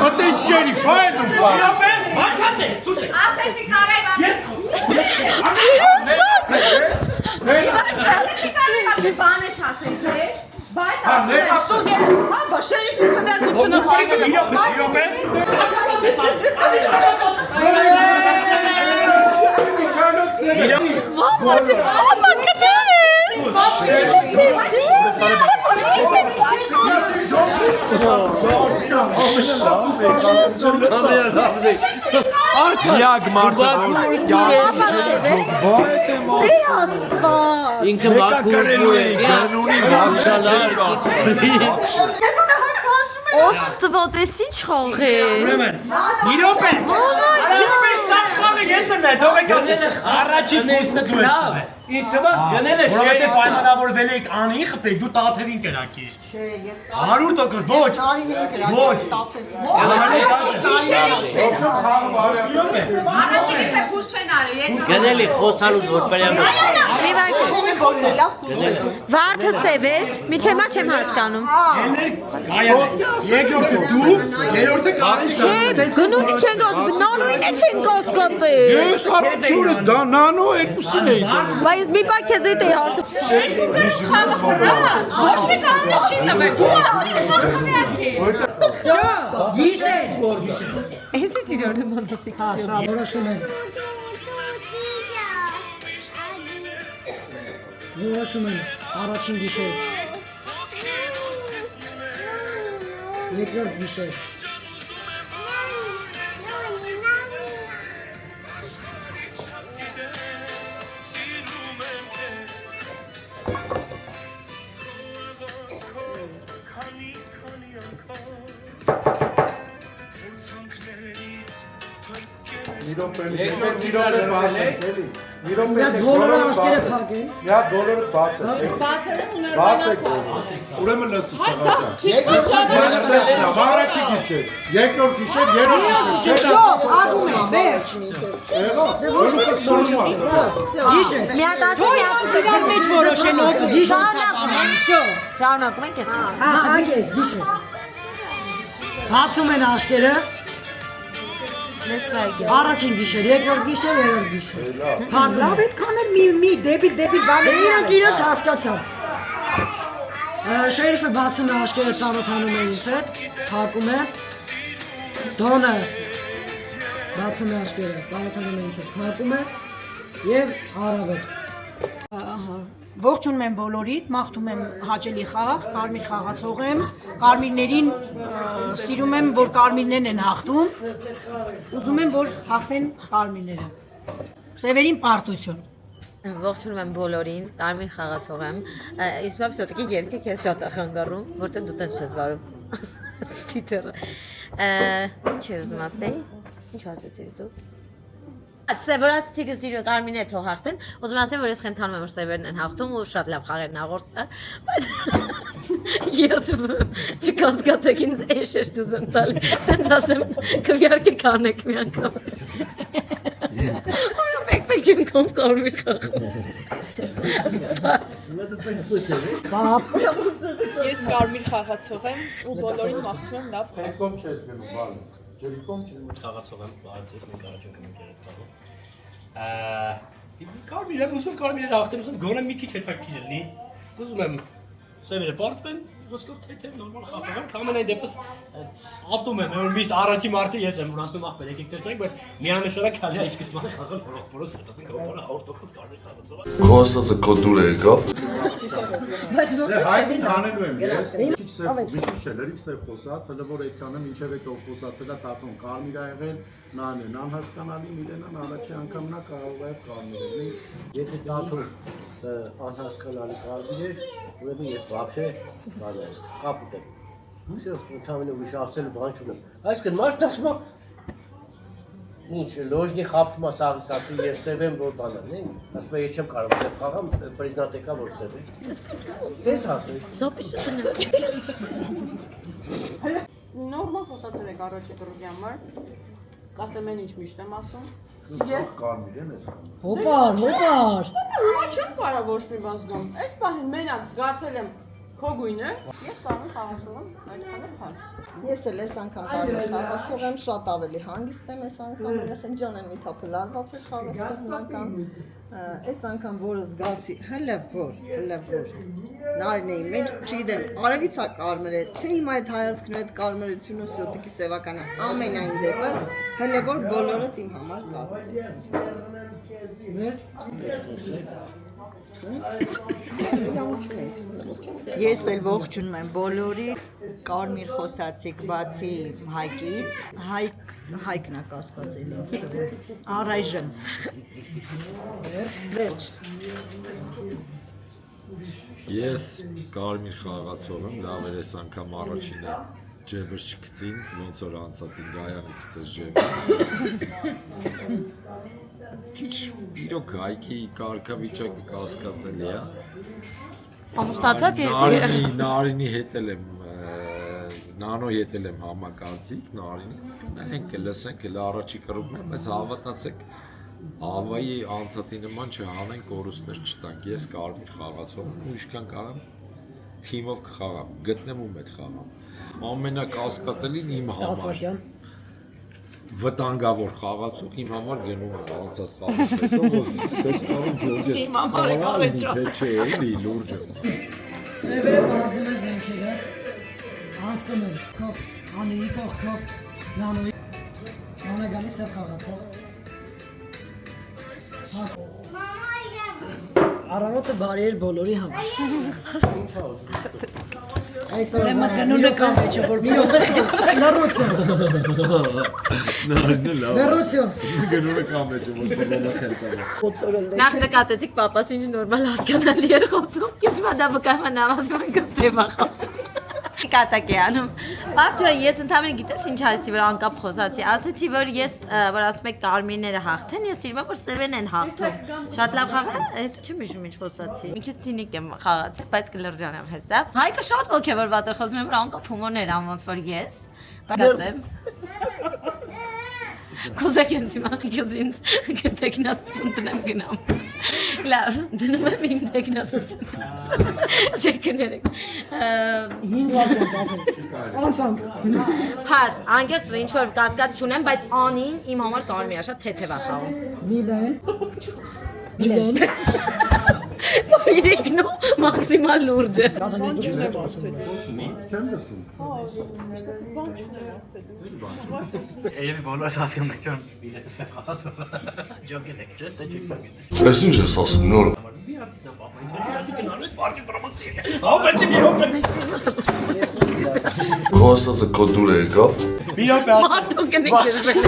S1: Atın şerifa hedum.
S7: Ասեցի կարայ բանը չասեն, թե բայց հա, շերիֆի քննարկությունը
S5: Յակ մարդը ինքը մակուրու է գանունի վարշալար
S2: Ոստվոց ես ինչ խող է։
S5: Ուրեմն, մի րոպե։ Ես եմ դողեք առաջի պոստը դու ես։ Ինձ թվաց գնել է շեյը պայմանավորվել եք անի խփեք դու տաթևին կրակիր։ 100% ոչ։ Ոչ։
S7: Առաջի գիշե փուշ չեն արել,
S11: Գնել է խոսալուց որ պերյամ։
S2: Վարդը սևեր, միջեմա չեմ հասկանում։
S5: Երկրորդը դու, երրորդը կարիչ։
S2: Գնունի չեն գոսգ, նանոյին է չեն գոսգոցի։
S1: Ես առաջուրը դա նանո երկուսին էի դնում։
S2: Բայց մի պա քեզ էի հարցը։
S7: ոչ մի կանես չի նվեր, դու
S3: Գիշեր։
S2: Էսի ճիրորդը մանասիկ։
S6: Որոշում եմ առաջին գիշեր։ Երկրորդ գիշեր։ Դա բոլորը աշկերը փակեն։
S1: Միա բոլորը բաց է։ Բաց է։ Ուրեմն լսի տղաճան։ Առաջի գիշեր, երկրորդ գիշեր, երրորդ գիշեր։
S3: Ակում է, վերջ։
S2: Գիշեր։ Մի հատ ասի
S3: Իրար մեջ որոշեն ով գիշեր։
S2: Շարունակում ենք ես։
S6: Հա, գիշեր։ Բացում են աշկերը։ Առաջին գիշեր, երկրորդ գիշեր, երրորդ գիշեր։
S3: Լավ այդքան էլ մի դեպիլ բան
S6: Իրանք իրենց հասկացան։ Շերիֆը բացում է աշկերը ծանոթանում է ինձ հետ, փակում է։ Դոնը բացում է աշկերը, ծանոթանում է ինձ հետ, փակում է եւ առավոտ։
S3: Ողջունում եմ բոլորիդ, մաղթում եմ հաճելի խաղ, կարմիր խաղացող եմ, կարմիրներին սիրում եմ, որ կարմիրներն են հաղթում, ուզում եմ, որ հաղթեն կարմիրները։ Սևերին պարտություն։
S2: Ողջունում եմ բոլորին, կարմիր խաղացող եմ։ Իսկ все-таки երկը քեզ շատ է խանգարում, որտեղ դու տենց ես վարում։ Թիթերը։ Ինչ ես ուզում ասել։ Ինչ ասեցի դու։ Սևորած սիրո կարմիրները թող հաղթեն, ուզում ասեմ, որ ես խնդանում եմ, որ սևերն են հաղթում ու շատ լավ խաղերն աղորդը, բայց երդվում եմ, չկասկածեք ինձ էշ էր դուզեմ տալի, սենց ասեմ, քվյարկեք անեք մի անգամ։ Որը մեկ չեմ կոմ կարմիր խաղում։
S7: Ես կարմիր խաղացող եմ ու բոլորին մաղթում եմ լավ խաղ։
S1: Կոմ չես գնում, բալը։
S5: Խաղացող եմ, բարեցես մենք առաջին կմենք երդ խաղում։ Կարմիր եմ ուզում, կարմիրը հաղթեմ, ուզում գոնե մի քիչ հետաքրքիր լինի։ Ուզում եմ սևերը պարտվեն, ոսկով թեթև նորմալ խաղամ, ամենայն դեպս ատում եմ, որ միս առաջի մարտի ես եմ, որ ասում ախպեր եկեք տեսնենք, բայց միանշանակ հալի այս սկզբանը խաղալ որոշ ասենք հոպարը 100% կարմիր խաղացող է։
S10: Քո ասածը քո դուրը եկավ։
S3: Բայց ոնց է
S1: Հայտին անելու եմ ես, մի քիչ չէ, լրիվ սև խոսած, հələ որ այդքանը մինչև այդ ով խոսացել է տատուն կարմիր ա եղել, նան է, նան հասկանալի Միլենան առաջի անգամ նա կարող է կարմիր լինի։
S11: Եթե տատուն անհասկանալի կարմիր էր, ուրեմն ես вообще կապուտ եմ։ Всё, ընդհանրապես ուրիշ ասել բան չունեմ։ Այսինքն մարդն ասում է ինչ լոժնի խապտում է սաղից ասի ես սև եմ որ բան եմ, ասում է ես չեմ կարող սև խաղամ, պրեզնատեկա որ սև է։ Սենց ասել։
S2: Զոպիշը
S7: Նորմալ խոսացել եք առաջի կռուգի համար։ Կասեմ են ինչ միշտ եմ ասում։
S1: Ես կարմիր եմ ես անում։
S3: Հոպար։
S7: Չեմ կարող ոչ մի բան զգամ։ Այս պահին մենակ զգացել եմ քո գույնը։ Ես կարմիր խաղացող եմ, այդքան էլ փառք։
S4: Ես էլ այս անգամ կարմիր խաղացող եմ, շատ ավելի հանգիստ եմ այս անգամ, երեխեն ջան եմ իթափը լարված էր խաղը սկզբնական։ Այս անգամ որը զգացի, հələ որ Նարինեի մեջ, չգիտեմ, արևից է կարմիր է, թե հիմա այդ հայացքն ու այդ կարմրությունը սյոտիկի սևականը ամենայն դեպս, հələ որ բոլորդ իմ համար կարմիր է։ Ես էլ ողջունում եմ բոլորի, կարմիր խոսացիք բացի Հայկից, Հայկն է կասկածել ինձ թվում, առայժմ, վերջ։
S9: Ես կարմիր խաղացող եմ, լավ էր այս անգամ առաջինը ջեբս չգցին, ոնց որ անցածին Գայանի գցեց ջեբս։ Քիչ իրոք Հայկի կարգավիճակը կասկածելի է։
S2: Ամուսնացած
S9: Նարինի հետ եմ, նանո հետ եմ համակարծիկ, Նարինի, նայենք լսենք, հələ առաջի կռուգն է, բայց հավատացեք, Ավայի անցածի նման չհանենք կորուստներ չտանք, ես կարմիր խաղացող եմ ու իշքան կարամ թիմով կխաղամ, գտնեմ ում հետ խաղամ, ամենակասկածելին իմ համար, վտանգավոր խաղացող իմ համար գնում եմ անցած խաղից հետո, որ չես կարում ջոգես կարալ մի թե չէ էլի լուրջ եմ։
S3: Սևերը բարձում է զենքերը, անցնում են կով, անիի կողքով, նանոյի, նանագանի սև խաղացող։ Առավոտը բարի էր բոլորի համար։ Այսօր գնուն է կամեջը, որ մի րոպե լռություն։ Լռություն։
S9: Գնում է կամեջը, որ բոլորը չեն տալու։
S2: Նախ նկատեցիք պապաս ինչ նորմալ հասկանալի էր խոսում։ Ես մադա վկայում եմ նավազում եմ կսեվա խաղում։ Կատակ է անում։ Բաբջա, ես ընդհանրապես գիտես ինչ այսի վրա անկապ խոսացի։ Ասեցի, որ ես որ ասում եք կարմիրները հաղթեն, ես սիրում եմ որ սևեն են հաղթում։ Շատ լավ խաղա, հետո չեմ հիշում ինչ խոսացի։ Մի քիչ ցինիկ եմ խաղացել, բայց կլրջանամ հեսա։ Հայկը շատ ոգևորված է խոսում, որ անկապ հումորներ ան ոնց որ ես։ Բայց Կուզեք ինձ հիմա ինձ տեխնացություն տնեմ գնամ։ Լավ, դնում եմ իմ տեխնացություն։ Չեկներեք։
S3: 5 լավ անցանք։
S2: Փաս, անգերս ինչ-որ կասկած չունեմ, բայց անին իմ համար կարմիր է, շատ թեթև է խաղում։
S3: Միլեն։
S2: Սիրիկն ու մաքսիմալ լուրջը։
S1: Չեմ լսում։
S5: Երևի բոլորս հասկանում եք, որ սև խաղացող ջոգել եք, չէ՞, թե չեք ջոգել։
S10: Ես ինչ ես ասում նոր։ Քո ասածը քո դուրը եկավ։
S5: Մի րոպե
S2: Մարդու կնեք դերվել։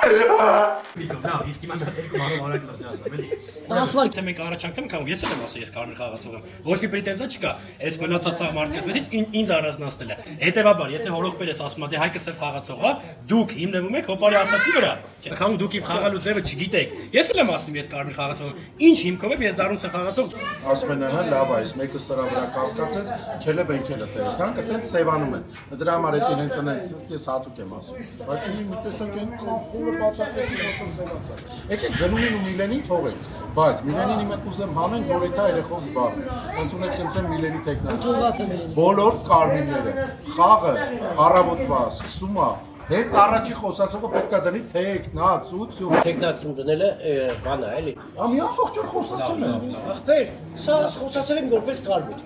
S5: Միկո, նա իսկ իմանա երկու մարով արագ լրջացնեմ, էլի։
S3: 10 վայր։
S5: Թե մենք առաջ անգամ կամ ես եմ ասել, ես կարմիր խաղացող եմ։ Ոչ մի պրետենզիա չկա։ Այս մնացած մարդկացվեցից ինձ առանձնացնել է։ Հետևաբար, եթե հորողբեր ես ասում, դե Հայկը սև խաղացող է, դուք հիմնվում եք հոպարի ասացի վրա։ Քան դուք իմ խաղալու ձևը չգիտեք։ Ես էլ եմ ասում, ես կարմիր խաղացող եմ։ Ինչ հիմքով եմ ես դառնում սև խաղացող։
S1: Ասում են, հա, լավ է, մեկը սրա վրա կասկածեց, քելը բենքելը թե կանք այդպես սևանում են։ Դրա համար էդի հենց այնց ես հատուկ եմ ասում։ Բայց ունի մի տեսակ այն խորը բացատրեցի ոնց սևացա։ Եկեք գնումին ու Միլենին թողեք։ Բայց Միլենին իմ հետ ուզեմ հանեն, որ դա երեխով զբաղվի։ Ընդունեք ընտրեմ Միլենի տեխնիկան։ Բոլոր կարմիրները, խաղը, առավոտվա, սկսում է, հենց առաջի խոսացողը պետք է դնի տեխնացություն։
S11: Տեխնացություն դնելը բան է, էլի։
S1: Ամի ամբողջ օր խոսացում եմ։
S11: Ախպեր, սա խոսացել եմ որպես կարմիր։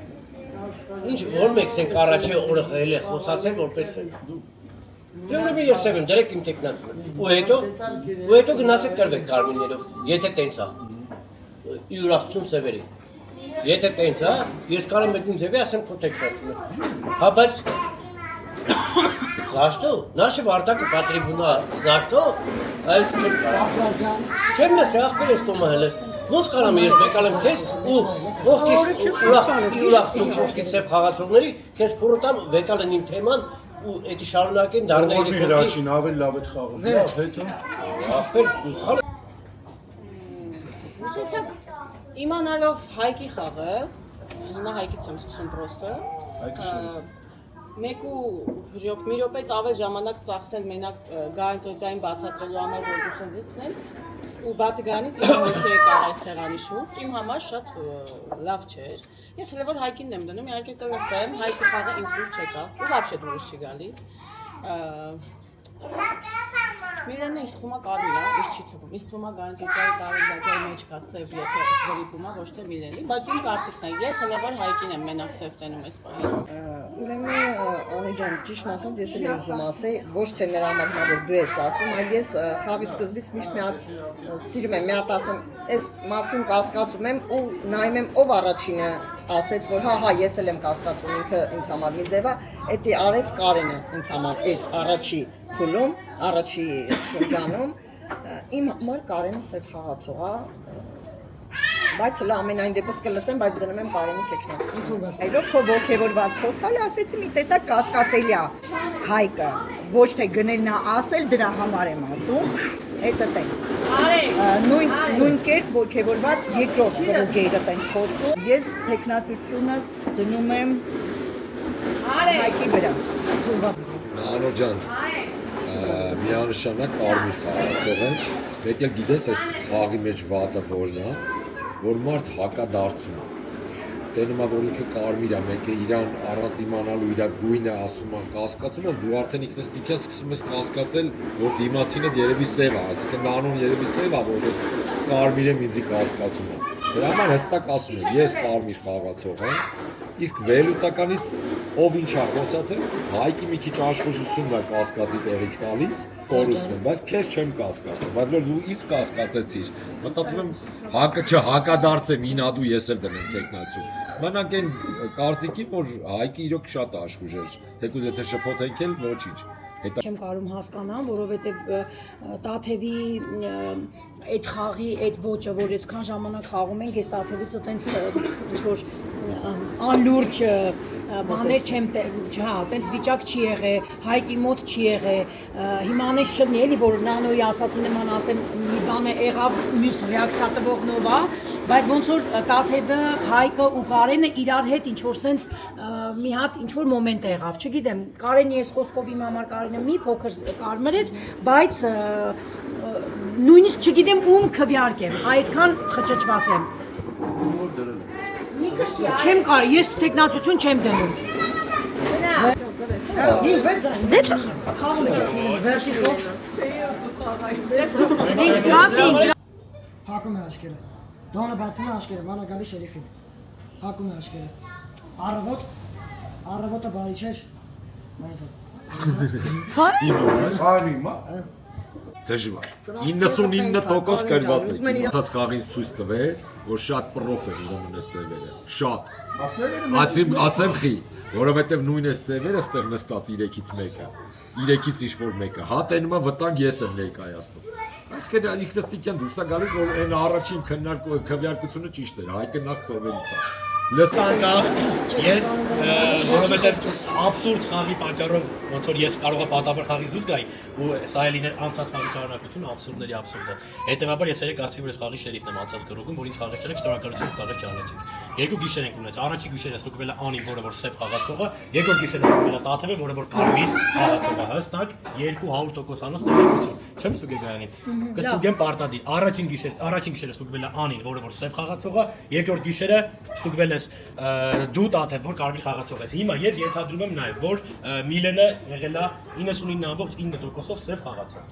S11: Ինչ որ մեկս ենք առաջի օրը խել է խոսացել որպես Ուրեմն ես եմ դրեք իմ տեխնացությունը։ Ու հետո գնացեք կրվեք կարմիրներով, եթե տենց է։ Յուրախցուն սևերի։ Եթե տենց է, ես կարող եմ մեկին ձևի ասեմ քո տեխնացությունը։ Հա բայց Zašto? Naše Vardaka Patribuna, zašto? Չեմ լսի ախպեր ես տոմը հելը։ Ոնց կարամ ես բեկալեմ քեզ ու կողքից ուրախություն շոշկի սև խաղացողների քեզ փորոտամ վեկալեն իմ թեման ու էդի շարունակեն դառնային
S1: կողքի հրաչին ավելի լավ է խաղում։ Հետո
S11: ախպեր ուզխալ
S7: Ուսացակ իմանալով Հայկի խաղը, հիմա Հայկից եմ սկսում պրոստը։ Մեկ ու մի րոպեից ավել ժամանակ ծախսել մենակ գարանցիային բացատրելու համար որ դուսնից ու բացի գրանից իմ հոգի եկար այս սեղանի շուրջ, իմ համար շատ լավ չէր։ Ես հենց որ Հայկին եմ դնում, իհարկե կլսեմ, Հայկի խաղը ինձ դուր չեկա, ու вообще դուրս չի գալի։ Միլենը ինձ թվում է կարմիր է, ես չի թվում։ Ինձ թվում է գարանտիայի կարողացիայի մեջ կա սև, եթե գրիպում է, ոչ թե Միլենի, բայց իմ կարծիքն է, ես հենց որ Հայկին եմ մենակ սև տենում այս պահին։
S4: Ուրեմն Անի ջան, ճիշտ ասած, ես էլ եմ ուզում ասել, ոչ թե նրա համար որ դու ես ասում, այլ ես խաղի սկզբից միշտ մի հատ սիրում եմ, մի հատ ասեմ, այս մարդուն կասկածում եմ ու նայում եմ ով առաջինը ասեց, որ հա, ես էլ եմ կասկածում, ինքը ինձ համար մի ձև է, էդի արեց Կարենը ինձ համար, այս առաջի փուլում, առաջի շրջանում, իմ համար Կարենը սև խաղացող է, բայց հլա ամենայն դեպս կլսեմ, բայց դնում եմ Կարենի տեխնացությունը։ Այլով քո ոգևորված խոսալը ասեցի մի տեսակ կասկածելի է Հայկը, ոչ թե գնել նա ասել, դրա համար եմ ասում, հետը տենց։ Նույն կերպ ոգևորված երկրորդ կրուգերը տենց խոսում, ես տեխնացությունս դնում եմ Հայկի վրա։
S9: Անո ջան, միանշանակ կարմիր խաղացող եմ, մեկ էլ գիտես այս խաղի մեջ վատը որն է, որ մարդ հակադարձում է։ Տենում է, որ ինքը կարմիր է, մեկ է իրան առանց իմանալու իր գույնը ասում է, կասկածում է, դու արդեն ինքնստիկյան սկսում ես կասկածել, որ դիմացինը երևի սև է, այսինքն նանուն երևի սև է, որ ես կարմիր եմ ինձի կասկածում եմ։ Դրա համար հստակ ասում եմ, ես կարմիր խաղացող եմ, իսկ վերլուծականից ով ինչ է խոսացել, Հայկի մի քիչ աշխուժությունն է կասկածի տեղիք տալիս, կորուստ եմ, բայց քեզ չեմ կասկածում, բայց որ դու ինձ կասկածեցիր, մտածում եմ հակը չհակադարձեմ, ինադու ես էլ դնեմ տեխնացիություն։ Մանանք այն կարծիքին, որ Հայկի իրոք շատ աշխուժ էր, թեկուզ եթե շփոթենք էլ ոչինչ։
S3: Չեմ կարում հասկանամ, որովհետև Տաթևի այդ խաղի այդ ոճը, որ այսքան ժամանակ խաղում ենք, ես Տաթևից այտենց ինչ որ անլուրջ բաներ չեմ, հա, այտենց վիճակ չի եղել, Հայկի մոտ չի եղել, հիմանես չլինի էլի, որ նանոյի ասացի նման ասեմ, մի բան է եղավ, մյուս ռեակցիա տվողնով է, բայց ոնց որ Տաթևը, Հայկը ու Կարենը իրար հետ ինչ որ սենց մի հատ ինչ որ մոմենտ եղավ, չգիտեմ, Կարենի ես խոսքով իմ համար Կարենը մի փոքր կարմրեց, բայց նույնիսկ չգիտեմ ում քվյարկեմ, այդքան խճճված եմ։ Չեմ կարող, ես տեխնացություն չեմ դնում։ Վերջի խոսք։
S6: Հակում է աշկերը։ Դոնը բացին է աշկերը, մանա գալի շերիֆին։ Հակում է աշկերը։ Առավոտը բարի չէր։
S1: Արի մա։
S9: Դժվար։ 99% կրված է։ Ասած խաղին ցույց տվեց, որ շատ պրոֆ է ուրեմն է սևերը։ Շատ։ Ասեմ խի, որովհետև նույն է սևերը ստեղ նստած 3-ից մեկը։ 3-ից ինչ որ մեկը։ Հա տենում է վտանգ ես եմ ներկայացնում։ Այսինքն ինքնստիկյան դուրս է գալիս, որ այն առաջին քվեարկությունը ճիշտ էր, Հայկը նախ ծովերից է։
S5: Լսանկախ ես որովհետև абսուրդ խաղի պատճառով ոնց որ ես կարող եմ պատաբար խաղից դուրս գայի ու սա էլ իներ անցած խաղի շարունակությունը абսուրդների абսուրդը հետեւաբար ես երեք ասացի որ ես խաղի շերիֆն եմ անցած կրուկում որ ինձ խաղի չարեք շնորհակալություն ես խաղի չանեցիք երկու գիշեր ենք ունեցել առաջի գիշերը ստուգվել է անին որը որ սև խաղացողը երկրորդ գիշերը ստուգվել է տաթևը որը որ կարմիր խաղացողը հստակ 200% անոց տեղեկություն չեմ ստուգել գայանին կստուգեմ պարտադիր առաջին գիշերը ստուգվել է անին որը որ սև խաղացողը երկրորդ գիշերը ստուգվել է դու տաթև որ կարմիր խաղացող ես հիմա ես ենթադրում եմ նաև որ Միլենը եղել է 99.9%-ով սև խաղացող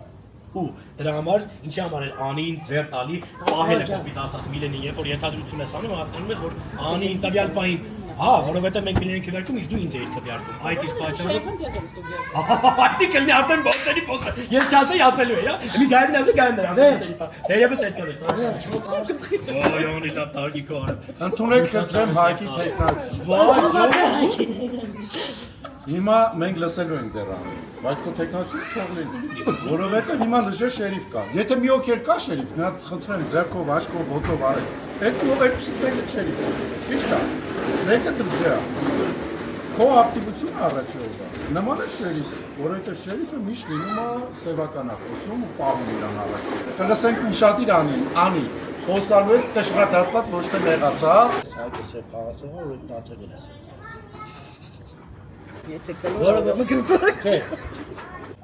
S5: ու դրա համար ինչի համար էլ անին ձեր տալի պահել է կոպիտ ասած Միլենին երբ որ ենթադրություն ես անում հասկանում ես որ անին տվյալ պահին հա որովհետև մենք Միլենին քվեարկում իսկ դու ինձ էիր քվեարկում այդ իսկ պատճառով այդի կլինի արդեն բոցերի բոցը ես չասեի ասելու էի հա մի գայդին ասի գայդներ ասի դերևս այդ կերես այո լավ տարգի կար
S1: Ընդունեք կտրեմ Հայկի տեխնացիա Հիմա մենք լսելու ենք դեռ բայց քո տեխնացիա թող լինի որովհետև հիմա լժե շերիֆ կա եթե մի օքեր կա շերիֆ մի հատ խնդրեմ ձեռքով աշկով ոտով արեք երկուսից մեկը շերիֆ ճիշտ է մեկը դժե է քո ակտիվությունը առաջ օրվա նման է շերիֆ որովհետև շերիֆը միշտ լինում է սևական ախոսում ու պահում իրան առաջ կլսենք ուշադիր անի խոսալու ես տշրադատված ոչ թե մեղացա
S11: այդ սև խաղացողը ու տաթևն է
S4: Եթե կլոր
S11: Չէ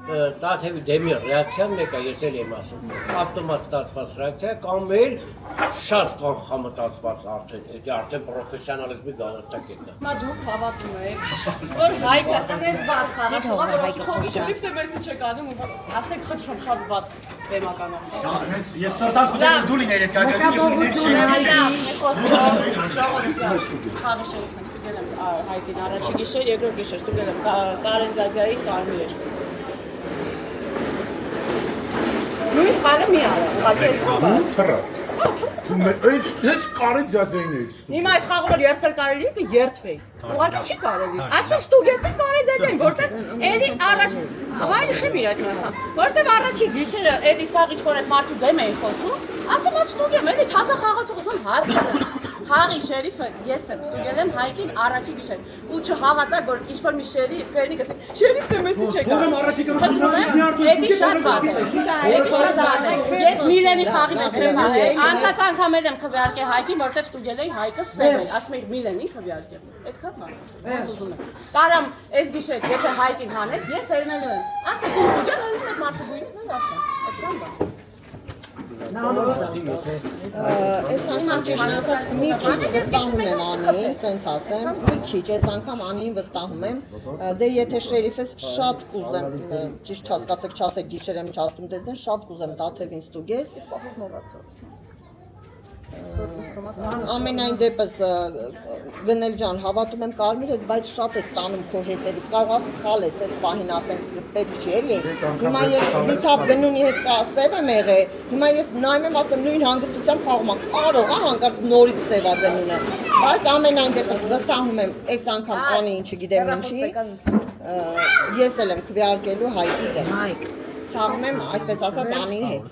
S11: տաթևի դեմի ռեակցիան մեկը ես էլ եմ ասում ավտոմատ ստացված ռեակցիա կամ էլ շատ կանխամտածված արդեն պրոֆեսիոնալիզմի գաղափարակետն է
S7: Հիմա դուք հավատում եք որ Հայկը տնեց բաց խաղացողը որ խոհի շերիֆն է մեսի չեք անում ու ասեք խնդրում շատ բաց բեմականով
S5: ես սրտած կուզեմ դու լիներ այդ
S7: Խաղի շերիֆն ստուգել եմ Հայկին առաջի գիշեր երկրորդ գիշեր ստուգել եմ Կարեն Զագյայի կարմիր էր Նույն խաղը մի արա
S1: Թռա Այդ կարեն ձածային էիք ստուգել
S7: Հիմա այս խաղը որ երթել կարելի է երթվեի Ուղղակի չի կարելի Ասում ստուգեցին կարեն ձածային որտեղ էլի առաջ Վայ խեմ իր այդ մոտ որտեղ առաջի գիշերը էլի սաղիչ որ այդ մարդու դեմ էին խոսում ասում այդ ստուգեմ էլի թազա խաղացող ասում հասկանա Խաղի շերիֆը ես եմ ստուգել եմ Հայկին առաջի գիշեր ու չհավատակ որ ինչ-որ մի շերիֆ կերնի կսեք շերիֆն է մեսի չեկա
S5: Ուրեմն առաջի կրում
S7: Էդի շատ բան Էդի շատ բան Ես Միլենի խաղի մեջ չեմ ասել Անցած անգամ եմ քվեարկել Հայկին որտեղ ստուգել էի Հայկը սև էր ասում եք Միլենին քվեարկել Այդքան բան ոնց ուզում եք Կարամ այս գիշեր եթե Հայկին հանեք ես ելնելու եմ ասեք ում ստուգել ելնում եք մարդու գույնից ես ասեմ այդքան բան
S12: Այս անգամ ճիշտ ասած մի քիչ վստահում եմ Անին, սենց ասեմ, մի քիչ, այս անգամ Անին վստահում եմ, դե եթե շերիֆես շատ կուզեմ, ճիշտ հասկացեք, չասեք գիշեր եմ չասում դեզդեն, շատ կուզեմ տաթևին ստուգես, ամենայն դեպս գնել ջան, հավատում եմ կարմիր ես, բայց շատ ես տանում քո հետևից, կարող ես սխալ ես, այս պահին ասենք պետք չի էլի, հիմա ես դիթապ գնունի հետ սև եմ եղել, հիմա ես նայում եմ ասեմ նույն հանգստությամբ խաղում եմ, կարող է հանկարծ նորից սևա գնունը, բայց ամենայն դեպս վստահում եմ, այս անգամ Անին չգիտեմ ինչի, ես էլ եմ քվեարկելու Հայկի դեմ, խաղում եմ այսպես ասած Անիի հետ,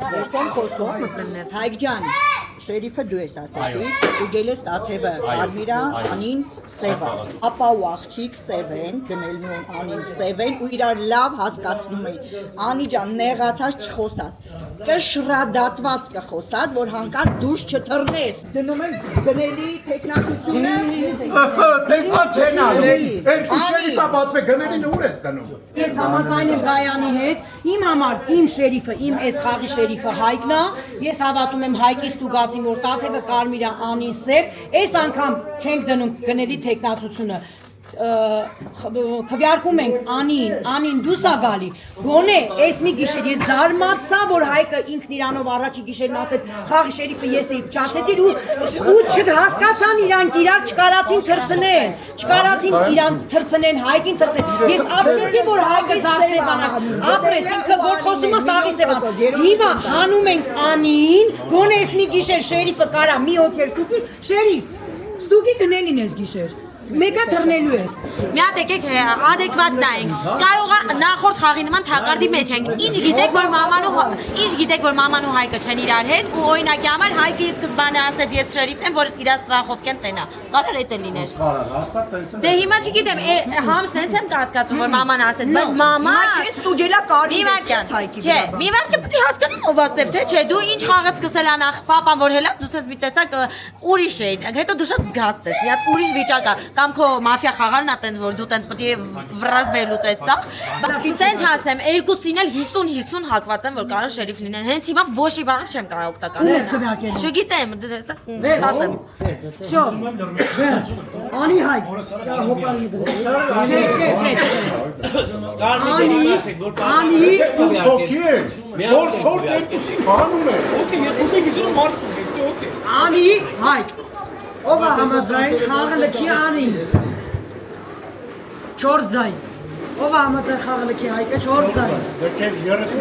S3: Որսոն խոսում Հայկ ջան Շերիֆը դու ես ասացիր, ստուգել ես տաթևը կարմիրա, Անին սև է, ապա ու աղջիկ սև են, գնելն ու Անին սև են ու իրար լավ հասկացնում էին, Անի ջան նեղացած չխոսած, կշռադատված կխոսած, որ հանկարծ դուրս չթռնես, դնում եմ գնելի տեխնատությունը,
S1: տեսա չեն անում, երկու շերիֆա բացվե գնելին ուր ես դնում
S3: Ես համաձայն եմ Գայանի հետ, իմ համար իմ շերիֆը, իմ այս խաղի շերիֆը Հայկն է, ես հավատում եմ Հայկի ստուգացին, որ տաթևը կարմիր է, Անին սև, այս անգամ չենք դնում գնելի տեխնացությունը, քվեարկում ենք Անին դուս ա գալի, գոնե այս մի գիշեր ես զարմացա, որ Հայկը ինքն իրանով առաջի գիշերն ասեց խաղի շերիֆը ես էի փչացեցիր ու չհասկացան իրանք իրար չկարացին թրցնեն, չկարացին իրանք թրցնեն Հայկին թրցնեն, ես ասեցի որ Հայկը զարթեվանա, ապրես ինքը որ խոսում է սաղի սևան, հիմա հանում ենք Անին, գոնե այս մի գիշեր շերիֆը կարա մի օքեր ստուգի, շերիֆ, ստուգի գնելին ես գիշեր Մեկը թռնելու ես։
S2: Մի հատ եկեք adekvat նայենք։ Կարող է նախորդ խաղի նման թակարդի մեջ ենք։ Ինչ գիտեք, որ մաման ու Հայկը չեն իրար հետ ու օրինակի համար Հայկը սկզբանե ասեց ես շերիֆն եմ, որ իր ստրախով կեն տենա։ Կարող է դա լիներ։
S1: Հաստատ տենց է։
S2: Դե հիմա չգիտեմ, համ սենց եմ կասկածում, որ մաման ասեց, բայց մամա
S4: Հիմա քեզ ստուգելա կարմիրեցես Հայկի վրա։
S2: Մի վարք պետք է հասկանամ ով ասել թե չէ, դու ինչ խաղը սկսել անախ պապան որ հելա, դու սենց մի տեսակ ուրիշ է, հետո դու շատ զգաստ ես, մի հատ ուրիշ վիճակ է, կամ քո մաֆիա խաղալն է տենց որ դու տենց պետք է վրազվելուց ես սա, բայց սենց ասեմ, երկուսին էլ 50-50 հակված եմ որ կարող շերիֆ լինեն, հենց հիմա ոչ մի բանով չեմ կարող օգտակալ։
S3: Ես գնահատել։
S2: Չգիտեմ, դեսակ ասեմ։
S3: Всё, վերջ։ Անի Հայկ։ Հոպարի դրե։ Անի
S1: Օքեյ։ 4-2-ի բանում է։
S5: Okay, ես ուզում եմ գիտեմ մարդ կգեցի, okay։
S3: Անի Հայկ։ Ով է համաձայն խաղը լքի Անին։ 4 զայն։ Ով է համաձայն խաղը լքի Հայկը 4 զայն։
S1: Դեքեր
S3: 30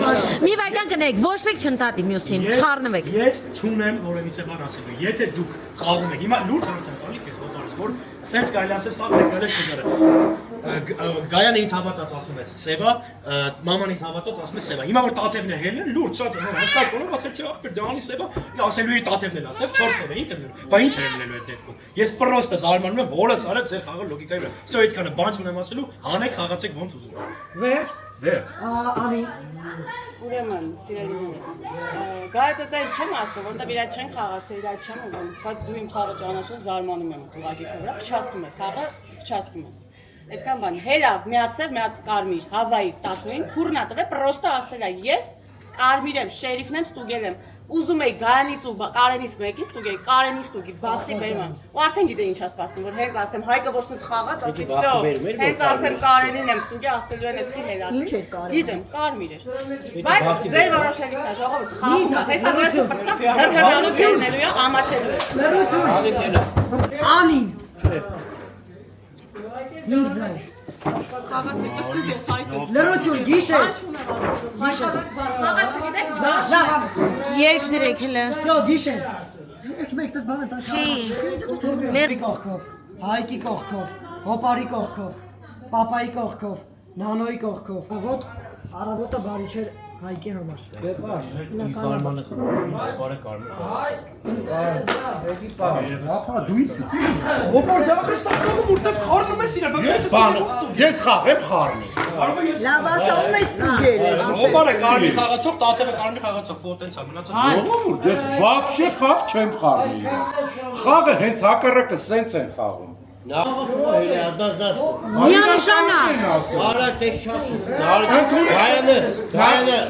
S3: վայր։
S2: Մի վայրկյան կնեք, ոչ մեկ չընտատի մյուսին, չխառնվեք։
S5: Ես չունեմ որևիցե բան ասելու։ Եթե դուք խաղում եք, հիմա լուրջ հարցեմ տալի քեզ ոտարից, որ սենց կարելի ասել սա եկել է շուտերը։ Գայանն ինձ հավատաց ասում ես Սևա, մաման ինձ հավատաց ասում է Սևա։ Հիմա որ տաթևն է հելը, լուրջ շատ հստակ կողմ ասել չէ ախպեր դանի Սևա, ասելու իր տաթևն էլ ասել, 4 Սևա ինքն է։ Բա ինչ է լինելու այդ դեպքում։ Ես պրոստը զարմանում եմ, որը սարել ձեր խաղը լոգիկայի վրա։ Всё այդքանը բան չունեմ ասելու, հանեք խաղացեք ոնց ուզում եք։
S3: Վերջ։
S5: Վերջ։
S3: Անի
S7: Ուրեմն, սիրելիներս, գայացածային չեմ ասում, որտեղ իրար չեն խաղացել, իրար չեմ ուզում, բայց դու իմ խաղը ճանաչում զարմանում եմ ուղղակի քո վրա, փչացնում ես խաղը, փչացնում ես։ Այդքան բան, հելա, միացել, մի հատ կարմիր, Հավայի տատուին, քուրնա տվել, պրոստը ասել է, ես կարմիր եմ, շերիֆն եմ, ստուգել եմ։ Ուզում էի Գայանից ու Կարենից մեկից ստուգեի, Կարենից ստուգի, բախտի բերում եմ։ Ու արդեն գիտե ինչ ասպասում, որ հենց ասեմ Հայկը ոչ ցած խաղաց, ասի всё։ Հենց ասեմ Կարենին եմ ստուգի, ասելու են էդի հելացի։
S4: Ինչ էր Կարենը։
S7: Գիտեմ, կարմիր էր։ Բայց ձեր որոշելիքն է, ժողովուրդ, խաղում է։ Հեսա որոշը բրծավ, հրհրալու ֆիլմելու է, ամաչելու է։
S3: Անին։ Ինչ զայն։
S7: Խաղացի կստուգես Հայկը։
S3: Լրություն գիշեր։
S7: Խաղացի գիտեք,
S2: Երկ դրեք հլը։
S3: Всё, գիշեր։ Եք մեկտես բանը տա։
S2: Մեր
S3: կողքով, Հայկի կողքով, Հոպարի կողքով, Պապայի կողքով, Նանոյի կողքով։ Աղոտ առավոտը բարի չէր Հայկի համար։
S5: Զարմանաց բարը կարմիր։
S1: Ապա դու ինձ գիտի։
S5: Ո՞ր դախը սա խաղը որտեվ խառնում ես իրար,
S1: Ես խաղեմ խառնի։
S4: Լավ ասում ես ստուգել ես։
S5: Ո՞ր է կարմիր խաղացող, տաթևը կարմիր խաղացող, պոտենցիա մնացած։
S1: Ժողովուրդ, ես вообще խաղ չեմ խառնի։ Խաղը հենց հակառակը սենց են խաղում։
S3: Միանշանա։
S11: Արա տես չասում։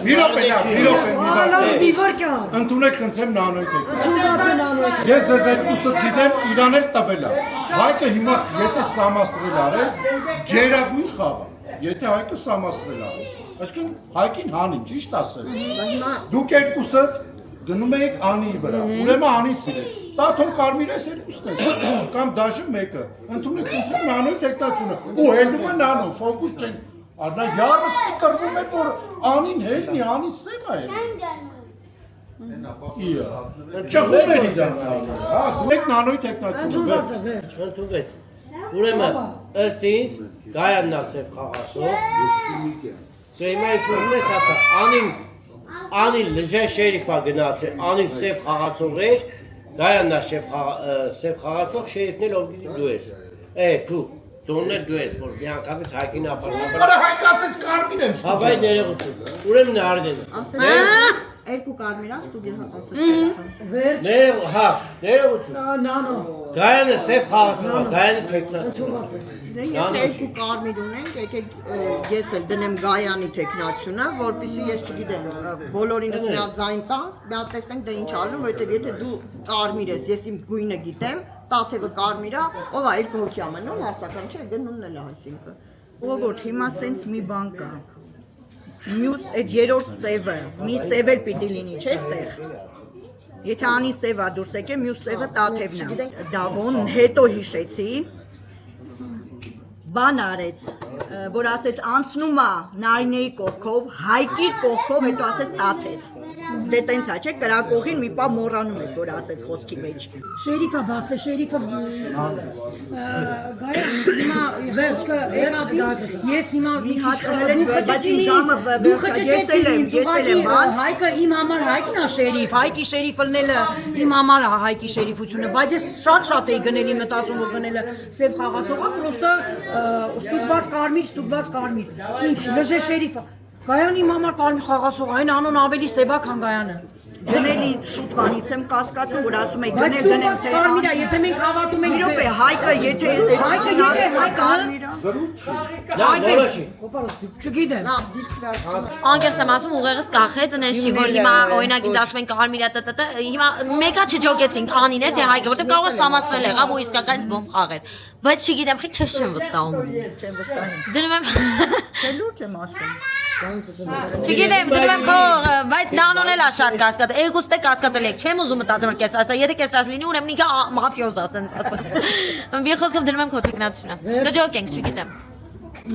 S1: Մի րոպե,
S3: Ալավ մի վարքան։
S1: Ընդունեք խնդրեմ Նանոյի հետ։
S3: Թուղացը Նանոյի։
S1: Ես ձեզ այդ ուսը գիտեմ, իրան էլ տվել է։ Հայկը հիմա եթե սամաստրել արեց, գերագույն խաղ է։ Եթե Հայկը սամաստրել արեց, այսինքն Հայկին հանին, ճիշտ ասել։ Դուք երկուսը գնում եք Անիի վրա։ Ուրեմն Անին սիրեք։ Տաթոն կարմիր ես երկուսն է։ Կամ դաժե մեկը։ Ընդունեք խնդրեմ Նանոյի հետացությունը։ Ու հելնում է Նանոն, ֆոկուս չեն։ Արնա յարսի կռվում է որ Անին հելնի, Անին սևա է։ Չխում էր իրան, հա, դու եք Նանոյի հետացությունը։
S3: Թուղացը վերջ։
S11: Ընդունվեց։ Ուրեմն, ըստ ինձ, Գայանն է սև խաղացող։ Դե հիմա ինչ ուզում ես ասա, Անին լժե շերիֆա գնացել, Անին սև խաղացող էր, Գայանն է սև խաղացող, շերիֆն էլ ով գիտի դու ես։ Դու, դոնն էլ դու ես, որ մի անգամից Հայկին ապարնաբար։
S1: Արա Հայկ ասեց կարմիր եմ ստուգում։
S11: Հավայ ներողություն, ուրեմն արդեն։
S4: Երկու կարմիրան ստուգի ասել։
S3: Վերջ։
S11: Ներողություն։
S3: Նանո։
S11: Գայանը սև խաղացող, Գայանի թեկնածու։
S4: Եթե երկու կարմիր ունենք, եկեք ես էլ դնեմ Գայանի տեխնացիոնը, որպեսզի ես չգիտեմ, բոլորինս մի հատ ձայն տանք, մի հատ տեսնենք դա ինչ ալնում, որովհետև եթե դու կարմիր ես, ես իմ գույնը գիտեմ, տաթևը կարմիր է, ով է երկու հոգի ամնում, հարցական չէ, գնունն էլ է այսինքն։ Ողորդ, հիմա սենց մի բան կա։ Մյուս այդ երրորդ սևը, մի սև էլ պիտի լինի, չէ՞ ստեղ։ Եթե անի սևա դուրս եկե, մյուս սևը տաթևն է։ Դավոն հետո հիշեցի, բան արեց, որ ասեց անցնում է Նարինեի կողքով, Հայկի կողքով, հետո ասեց տաթև։ դե տենց է, չէ, կրակողին մի պա մոռանում ես, որ ասես խոսքի մեջ։
S3: Շերիֆը բացվե, շերիֆը գայա հիմա վերջը ես հիմա մի
S4: հատ խմել եմ, բայց իմ ժամը ես եմ,
S3: Հայկը իմ համար Հայկն է շերիֆ, Հայկի շերիֆը լնելը իմ համար է Հայկի շերիֆությունը, բայց ես շատ էի գնել իմ մտածում որ գնելը սև խաղացողա, պրոստը ստուգված կարմիր, ինչ, լժե շերիֆը, Գայան իմ համար կարմիր խաղացող, այն անոն ավելի սև է, քան Գայանը։
S4: Գնելի շուտվանից եմ կասկածում, որ ասում եք գնել
S3: կարմիր է, եթե մենք հավատում ենք
S4: Իրոք է, Հայկը եթե
S3: չգիտեմ։
S2: Անկեղծ եմ ասում, ուղեղս կախեց ընեն չի, որ հիմա օրինակ ինձ ասում են կարմիր է տտտ, հիմա մեկա չջոգեցինք անին էր, թե Հայկը, որտեղ կարող է սամաստրել եղավ ու իսկական ինձ բոմ խաղեր։ Բայց չգիտեմ, խի քեզ չեմ վստահում։
S4: չեմ վստահում։
S2: Դնում եմ
S4: Չէ լուրջ եմ ասում։
S2: Չգիտեմ, դնում եմ քո, բայց Նանոն էլ է շատ կասկած։ Երկուստ է կասկածել եք, չեմ ուզում մտածել որ կես ասա, եթե կեսրած լինի, ուրեմն ինքը մաֆիոզ ասեն ասա։ Մի խոսքով դնում եմ քո տեխնացությունը։ Կջոկենք, չգիտեմ։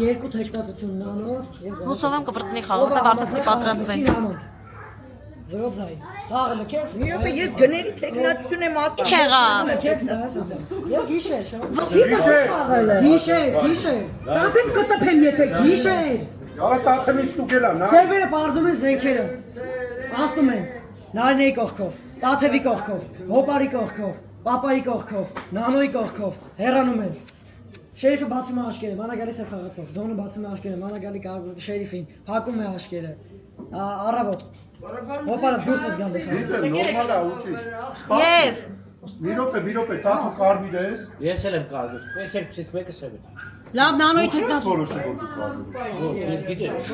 S6: Երկու տեխնատություն Նանո։
S2: Հուսով եմ կպրծնի խաղողը վարտացի պատրաստվենք։
S6: Զրոձայ։ Հաղը մկեց։
S4: Մի րոպե ես գների տեխնացություն եմ ասում։
S2: Ինչ եղավ։
S6: Մկեց դա։ Ես գիշեր շա։ Գիշեր։
S3: Դասից կտփեմ եթե
S6: Գիշեր։
S1: Արա տաթեմի ստուգելա, նա։
S6: Սերվերը բարձում են զենքերը։ Ասում են Նարինեի կողքով, Տաթևի կողքով, Հոպարի կողքով, Պապայի կողքով, Նանոյի կողքով, հեռանում են։ Շերիֆը բացում է աշկերը, մանա գալիս է խաղացող, Դոնը բացում է աշկերը, մանա գալի շերիֆին, փակում է աշկերը։ Առավոտ։ Հոպարը դուրս է գալիս։
S1: Նորմալ է, ուղիղ։
S2: Եվ
S1: Մի րոպե, տաթու կարմիր ես։
S11: Ես էլ եմ կարմիր, ես երկուսից մեկը սև է։
S3: Լավ Նանոյի
S1: Ո՞նց որոշի որ դու կարմիր ես։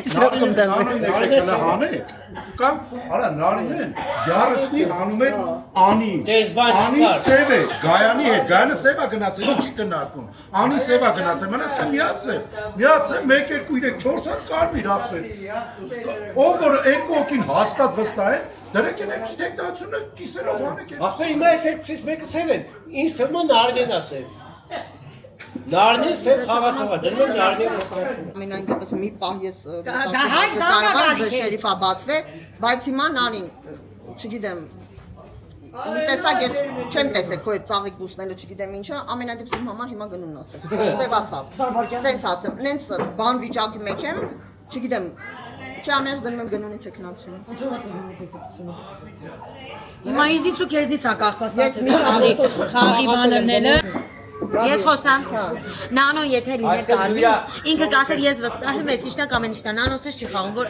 S2: շոկ եմ դեմ։
S1: Նարինեն հանեք։ Կամ արա Նարինեն Գյարսնի հանում են Անին։ Անի սև է, Գայանի հետ, Գայանը սև է գնացել, չի կնարկում։ Անի սև է գնացել, մնաց կա միացել 1, 2, 3, 4 հատ կարմիր ախպեր։ Ով որ երկու օքին հաստատ վստահ է, դրեք են երկուս տեխնացությունը կիսելով հանեք են։
S11: Ախր հիմա այս երկուսից մեկը սև են, ինձ թվում է Նարինեն է սև։ Նարինեն սև խաղացող է, դնում եմ Նարինեն խաղացող։
S12: Ամենայն դեպս մի պահ ես
S3: Հայ զանգակի
S12: շերիֆա բացվե, բայց հիմա Նարին, չգիտեմ, մի տեսակ ես չեմ տեսել քո այդ ծաղիկ բուսները, չգիտեմ ինչը, ամենայն դեպս իմ համար հիմա գնումն ասել։ Սևացավ։ Սենց ասեմ, նենց բան վիճակի մեջ եմ, չգիտեմ, չամերս դնում եմ գնունի տեխնացությունը։
S3: Հիմա ինձնից ու քեզնից է կախված խաղի բաներները։
S2: Ես խոսամ, Նանո եթե լիներ կարմիր, ինքը կասեր ես վստահ եմ, ես իշտա կամ են իշտա, Նանոս ես չի խաղում, որ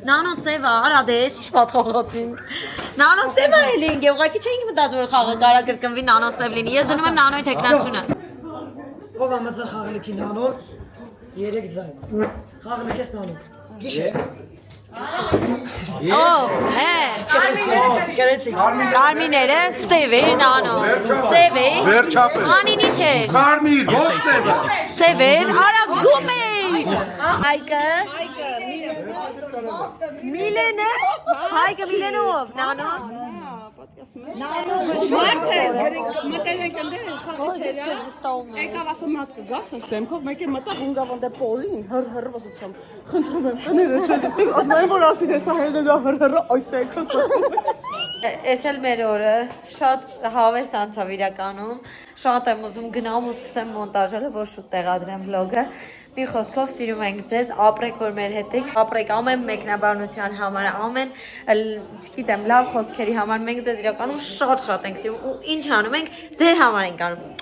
S2: Նանոն սև է, արա դե ես ինչ պատ խաղացինք, Նանոն սև է էլ ինք, ուղղակի չէինք մտածում, որ խաղը կարա կրկնվի Նանոն սև լինի, ես դնում եմ Նանոյի տեխնացությունը։
S6: Ով ամացա խաղելիքի Նանոր, 3 զայն, խաղելիք ես Նանոր, գիշեր։
S2: Ով, Կարմիները սև է, Նանո, սև է, Անին ինչ է,
S1: Կարմիր, ո՞ց սև է։
S2: սև է, արա գում է, Հայկը, Միլենը, Հայկը Միլենով, Նանո,
S7: Մտել ենք ընդեր, խաղացել եկավ ասում մատ կգաս ըստ դեմքով, մեկ է մտավ ունգավանդե պոլին, հր ասացամ, խնդրում եմ, կներես էլ, ասում եմ, որ ասին եսահելնելա հր այստեղ
S2: Ես էլ մեր օրը շատ հավես անցավ իրականում, շատ եմ ուզում գնամ ու սկսեմ մոնտաժելը, որ շուտ տեղադրեմ վլոգը, մի խոսքով սիրում ենք ձեզ, ապրեք որ մեր հետ եք, ապրեք ամեն մեկնաբանության համար, ամեն, չգիտեմ, լավ խոսքերի համար, մենք ձեզ իրականում շատ ենք սիրում ու ինչ անում ենք, ձեր համար ենք անում։